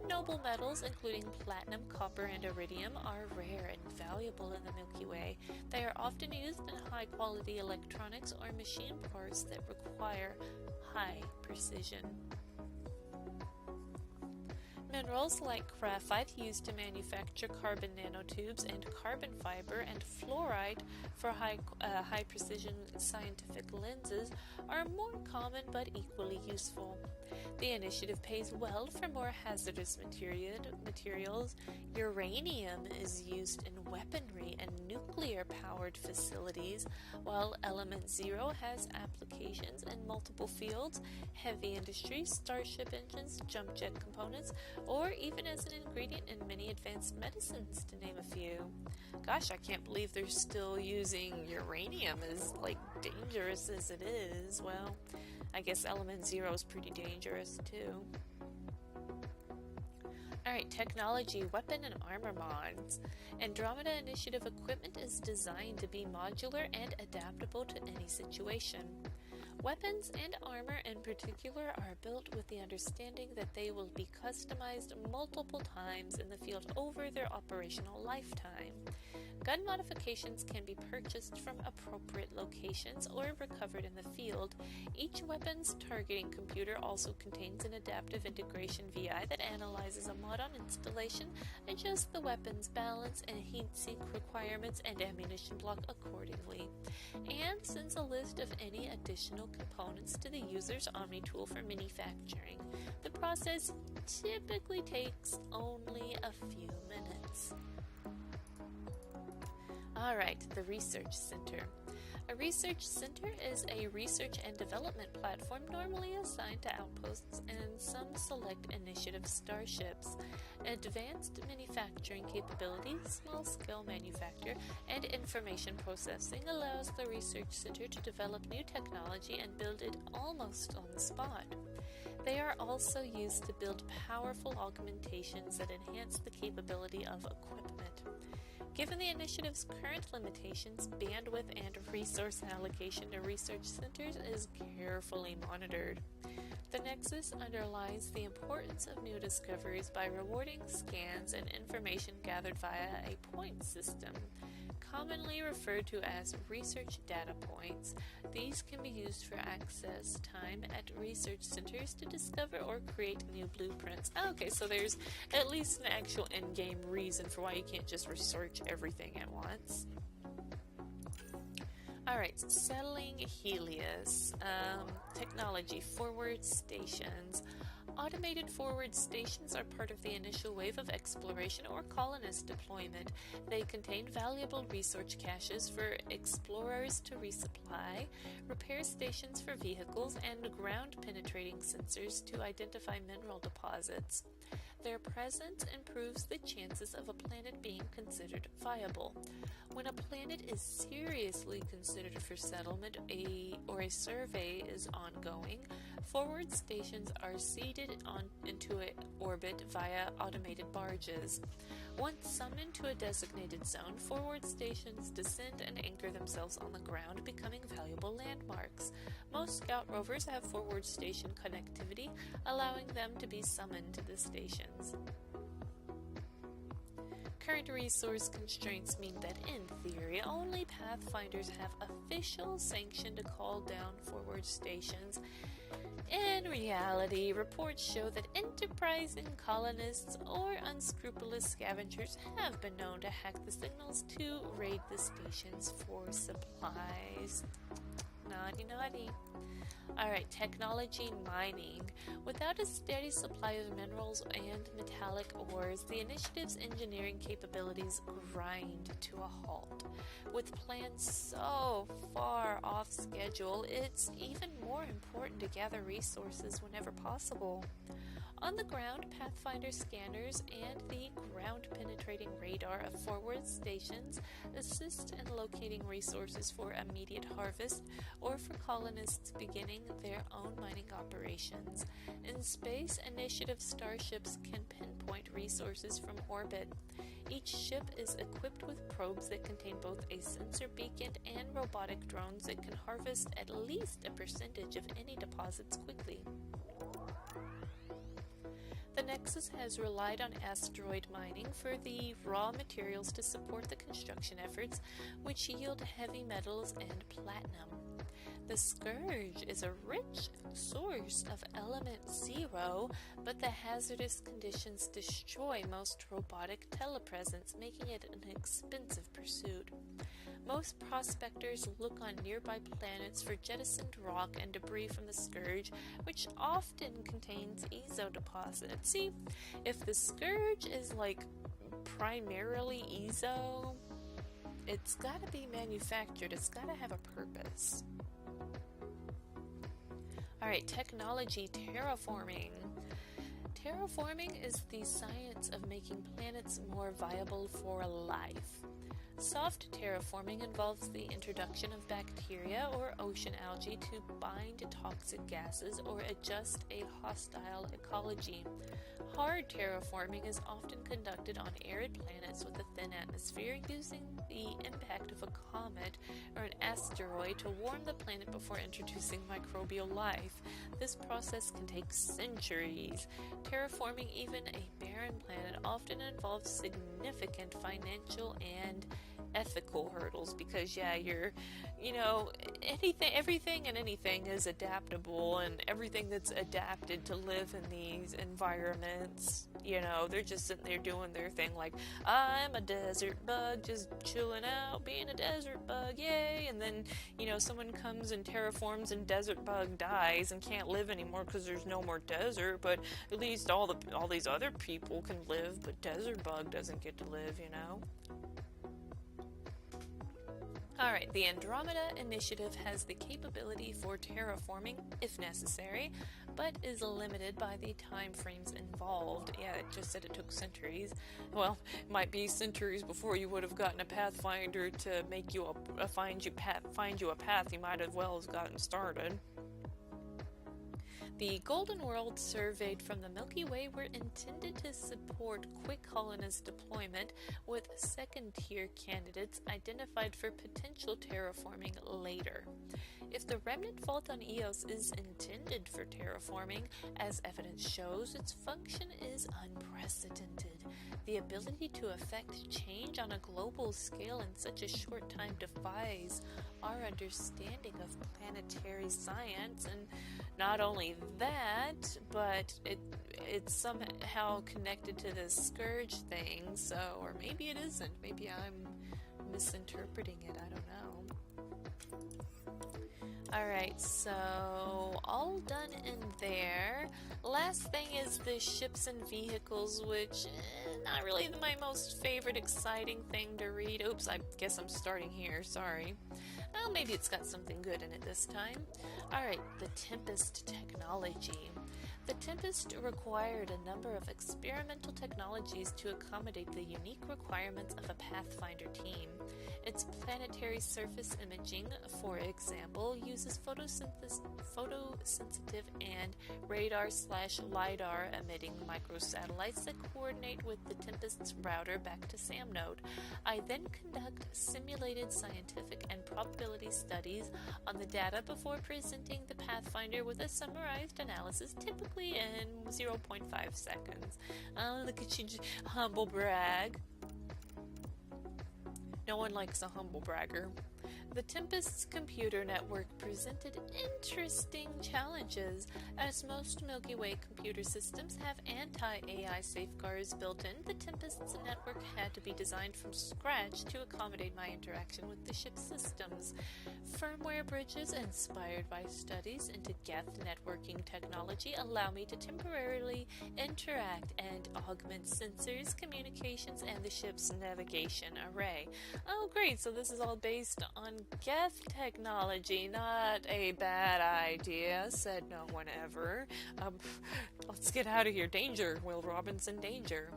Noble metals, including platinum, copper, and iridium, are rare and valuable in the Milky Way. They are often used in high-quality electronics or machine parts that require high precision. Minerals like graphite used to manufacture carbon nanotubes and carbon fiber and fluoride for high precision scientific lenses are more common but equally useful. The initiative pays well for more hazardous materials. Uranium is used in weaponry and nuclear-powered facilities, while Element Zero has applications in multiple fields: heavy industry, starship engines, jump jet components, or even as an ingredient in many advanced medicines, to name a few. Gosh, I can't believe they're still using uranium as dangerous as it is. Well, I guess Element Zero is pretty dangerous too. Alright, technology, weapon and armor mods. Andromeda Initiative equipment is designed to be modular and adaptable to any situation. Weapons and armor in particular are built with the understanding that they will be customized multiple times in the field over their operational lifetime. Gun modifications can be purchased from appropriate locations or recovered in the field. Each weapon's targeting computer also contains an adaptive integration VI that analyzes a mod-on installation, adjusts the weapon's balance and heat sink requirements and ammunition block accordingly, and sends a list of any additional components to the user's Omni tool for manufacturing. The process typically takes only a few minutes. Alright, the Research Center. A research center is a research and development platform normally assigned to outposts and some select initiative starships. Advanced manufacturing capabilities, small-scale manufacture, and information processing allows the research center to develop new technology and build it almost on the spot. They are also used to build powerful augmentations that enhance the capability of equipment. Given the initiative's current limitations, bandwidth and resource allocation to research centers is carefully monitored. The Nexus underlies the importance of new discoveries by rewarding scans and information gathered via a point system. Commonly referred to as research data points, these can be used for access time at research centers to discover or create new blueprints. Okay, so there's at least an actual in-game reason for why you can't just research everything at once. Alright, settling Helios. Technology, forward stations. Automated forward stations are part of the initial wave of exploration or colonist deployment. They contain valuable research caches for explorers to resupply, repair stations for vehicles, and ground-penetrating sensors to identify mineral deposits. Their presence improves the chances of a planet being considered viable. When a planet is seriously considered for settlement or a survey is ongoing, forward stations are seeded into an orbit via automated barges. Once summoned to a designated zone, forward stations descend and anchor themselves on the ground, becoming valuable landmarks. Most scout rovers have forward station connectivity, allowing them to be summoned to the stations. Current resource constraints mean that, in theory, only Pathfinders have official sanction to call down forward stations. In reality, reports show that enterprising colonists or unscrupulous scavengers have been known to hack the signals to raid the stations for supplies. Naughty, naughty. Alright, technology mining. Without a steady supply of minerals and metallic ores, the initiative's engineering capabilities grind to a halt. With plans so far off schedule, it's even more important to gather resources whenever possible. On the ground, Pathfinder scanners and the ground-penetrating radar of forward stations assist in locating resources for immediate harvest or for colonists beginning their own mining operations. In space, initiative starships can pinpoint resources from orbit. Each ship is equipped with probes that contain both a sensor beacon and robotic drones that can harvest at least a percentage of any deposits quickly. The Nexus has relied on asteroid mining for the raw materials to support the construction efforts, which yield heavy metals and platinum. The Scourge is a rich source of element 0, but the hazardous conditions destroy most robotic telepresence, making it an expensive pursuit. Most prospectors look on nearby planets for jettisoned rock and debris from the Scourge, which often contains ezo deposits. See, if the Scourge is primarily ezo, it's gotta be manufactured, it's gotta have a purpose. Alright, technology, terraforming. Terraforming is the science of making planets more viable for life. Soft terraforming involves the introduction of bacteria or ocean algae to bind toxic gases or adjust a hostile ecology. Hard terraforming is often conducted on arid planets with a thin atmosphere, using the impact of a comet or an asteroid to warm the planet before introducing microbial life. This process can take centuries. Terraforming even a barren planet often involves significant financial and ethical hurdles because everything and anything is adaptable, and everything that's adapted to live in these environments, they're just sitting there doing their thing like, I'm a desert bug just chilling out being a desert bug, yay. And then someone comes and terraforms and desert bug dies and can't live anymore because there's no more desert, but at least all these other people can live, but desert bug doesn't get to live. Alright, the Andromeda initiative has the capability for terraforming, if necessary, but is limited by the time frames involved. Yeah, it just said it took centuries. Well, it might be centuries before you would have gotten a pathfinder to make you find you a path. You might as well have gotten started. The Golden Worlds surveyed from the Milky Way were intended to support quick colonist deployment, with second-tier candidates identified for potential terraforming later. If the remnant fault on Eos is intended for terraforming, as evidence shows, its function is unprecedented. The ability to effect change on a global scale in such a short time defies our understanding of planetary science, and not only that, but it's somehow connected to this scourge thing, or maybe it isn't. Maybe I'm misinterpreting it, I don't know. Alright, so all done in there. Last thing is the ships and vehicles, which not really my most favorite exciting thing to read. Oops, I guess I'm starting here, sorry. Well, maybe it's got something good in it this time. Alright, the Tempest technology. The Tempest required a number of experimental technologies to accommodate the unique requirements of a Pathfinder team. Its planetary surface imaging, for example, uses photosensitive and radar/LiDAR emitting microsatellites that coordinate with the Tempest's router back to SAM-node. I then conduct simulated scientific and probability studies on the data before presenting the Pathfinder with a summarized analysis, typically in 0.5 seconds. Oh, look at you, humble brag. No one likes a humble bragger. The Tempest's computer network presented interesting challenges. As most Milky Way computer systems have anti-AI safeguards built in, the Tempest's network had to be designed from scratch to accommodate my interaction with the ship's systems. Firmware bridges inspired by studies into Geth networking technology allow me to temporarily interact and augment sensors, communications, and the ship's navigation array. Oh great, so this is all based on Geth technology. Not a bad idea, said no one ever. Let's get out of here. Danger, Will Robinson, danger.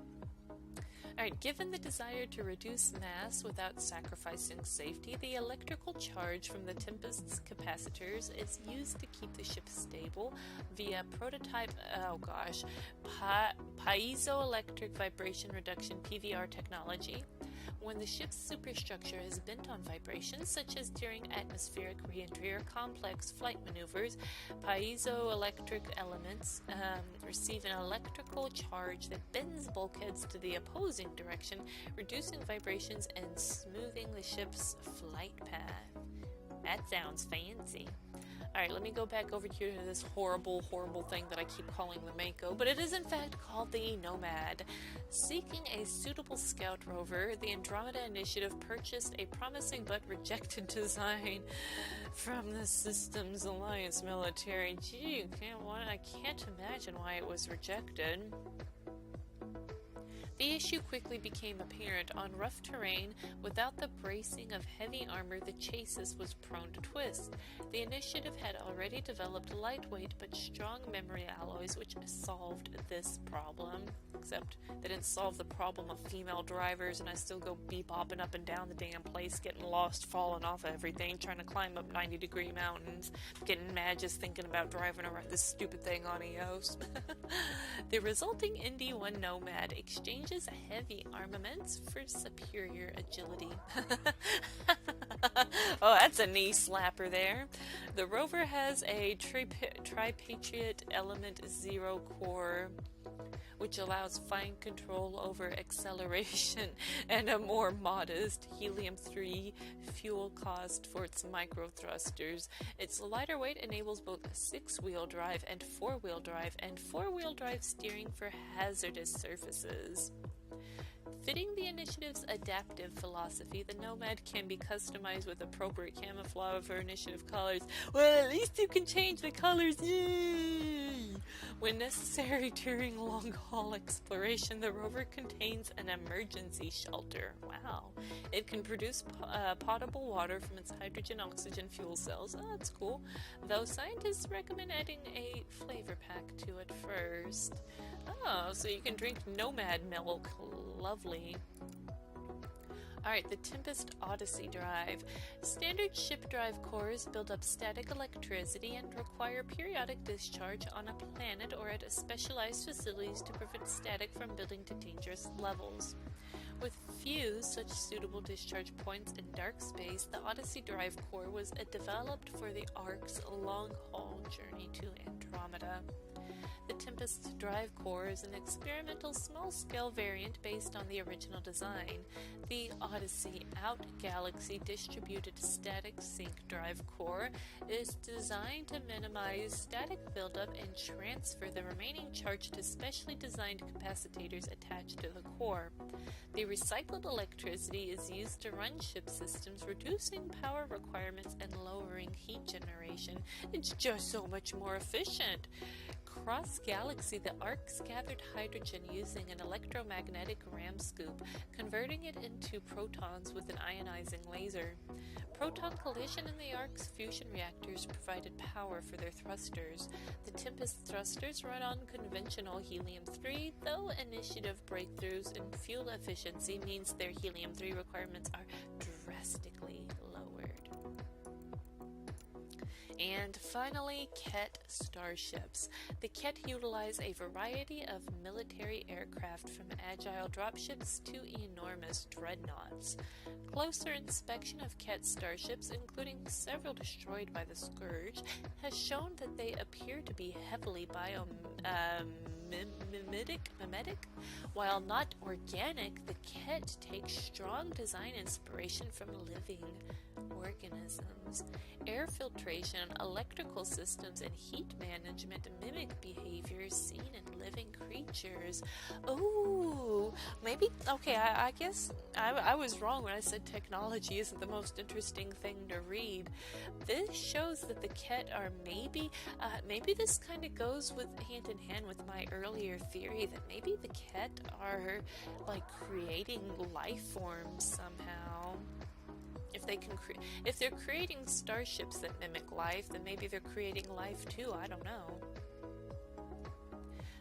Alright, given the desire to reduce mass without sacrificing safety, the electrical charge from the Tempest's capacitors is used to keep the ship stable via prototype, piezoelectric vibration reduction PVR technology. When the ship's superstructure is bent on vibrations, such as during atmospheric reentry or complex flight maneuvers, piezoelectric elements receive an electrical charge that bends bulkheads to the opposing direction, reducing vibrations and smoothing the ship's flight path. That sounds fancy. Alright, let me go back over here to this horrible thing that I keep calling the Mako, but it is in fact called the Nomad. Seeking a suitable scout rover, the Andromeda Initiative purchased a promising but rejected design from the Systems Alliance military. Gee, I can't imagine why it was rejected. The issue quickly became apparent. On rough terrain, without the bracing of heavy armor, the chassis was prone to twist. The initiative had already developed lightweight but strong memory alloys which solved this problem. Except they didn't solve the problem of female drivers, and I still go bebopping up and down the damn place, getting lost, falling off of everything, trying to climb up 90-degree mountains, getting mad just thinking about driving around this stupid thing on EOS. The resulting Indy 1 Nomad exchanges heavy armaments for superior agility. Oh, that's a knee slapper there. The rover has a Tripatriot Element 0 core, which allows fine control over acceleration and a more modest helium-3 fuel cost for its micro-thrusters. Its lighter weight enables both 6-wheel drive and 4-wheel drive, and 4-wheel drive steering for hazardous surfaces. Fitting the initiative's adaptive philosophy, the Nomad can be customized with appropriate camouflage for initiative colors. Well, at least you can change the colors, yay! When necessary during long-haul exploration, the rover contains an emergency shelter. Wow. It can produce potable water from its hydrogen-oxygen fuel cells. Oh, that's cool. Though scientists recommend adding a flavor pack to it first. Oh, so you can drink Nomad milk. Lovely. Alright, the Tempest Odyssey drive. Standard ship drive cores build up static electricity and require periodic discharge on a planet or at specialized facilities to prevent static from building to dangerous levels. With few such suitable discharge points in dark space, the Odyssey drive core was developed for the ARC's long-haul journey to Andromeda. The Tempest drive core is an experimental small-scale variant based on the original design. The Odyssey out-galaxy distributed static sync drive core is designed to minimize static buildup and transfer the remaining charge to specially designed capacitors attached to the core. The recycled electricity is used to run ship systems, reducing power requirements and lowering heat generation. It's just so much more efficient. Across galaxy, the ARCs gathered hydrogen using an electromagnetic ram scoop, converting it into protons with an ionizing laser. Proton collision in the ARC's fusion reactors provided power for their thrusters. The Tempest thrusters run on conventional helium-3, though initiative breakthroughs in fuel efficiency means their helium-3 requirements are drastically lowered. And finally, Ket starships. The Ket utilize a variety of military aircraft from agile dropships to enormous dreadnoughts. Closer inspection of Ket starships, including several destroyed by the Scourge, has shown that they appear to be heavily mimetic. While not organic, the Ket takes strong design inspiration from living organisms. Air filtration, electrical systems, and heat management mimic behaviors seen in living creatures. Ooh, maybe, okay, I guess I was wrong when I said technology isn't the most interesting thing to read. This shows that the Ket are maybe this kind of goes with hand in hand with my earlier theory that maybe the Ket are like creating life forms somehow. If they're creating starships that mimic life, then maybe they're creating life too, I don't know.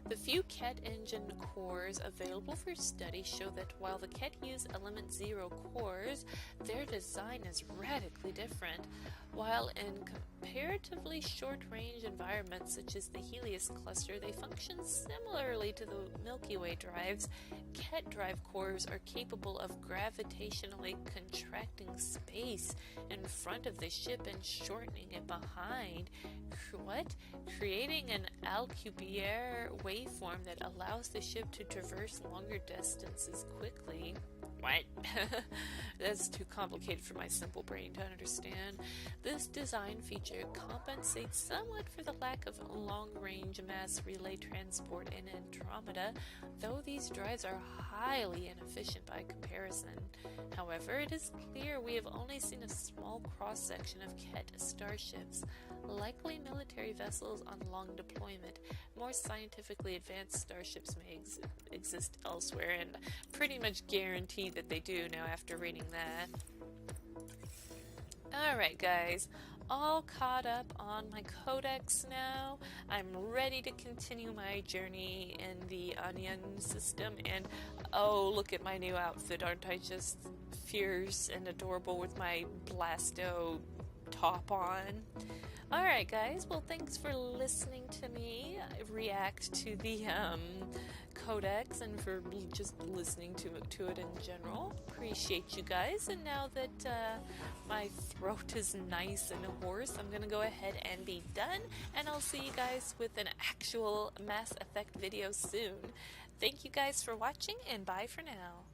The few Ket engine cores available for study show that while the Ket use Element 0 cores, their design is radically different. While in comparatively short-range environments such as the Helios cluster, they function similarly to the Milky Way drives. Ket drive cores are capable of gravitationally contracting space in front of the ship and shortening it behind. What? Creating an Alcubierre waveform that allows the ship to traverse longer distances quickly. What? That's too complicated for my simple brain to understand. This design feature compensates somewhat for the lack of long-range mass relay transport in Andromeda, though these drives are highly inefficient by comparison. However, it is clear we have only seen a small cross-section of Ket starships, likely military vessels on long deployment. More scientifically advanced starships may exist elsewhere, and pretty much guarantee that they do now after reading that. Alright guys, all caught up on my Codex now. I'm ready to continue my journey in the Onaon system, and oh, look at my new outfit. Aren't I just fierce and adorable with my Blasto top on? Alright guys, well thanks for listening to me react to the Codex and for just listening to it in general. Appreciate you guys, and now that my throat is nice and hoarse, I'm gonna go ahead and be done, and I'll see you guys with an actual Mass Effect video soon. Thank you guys for watching, and bye for now.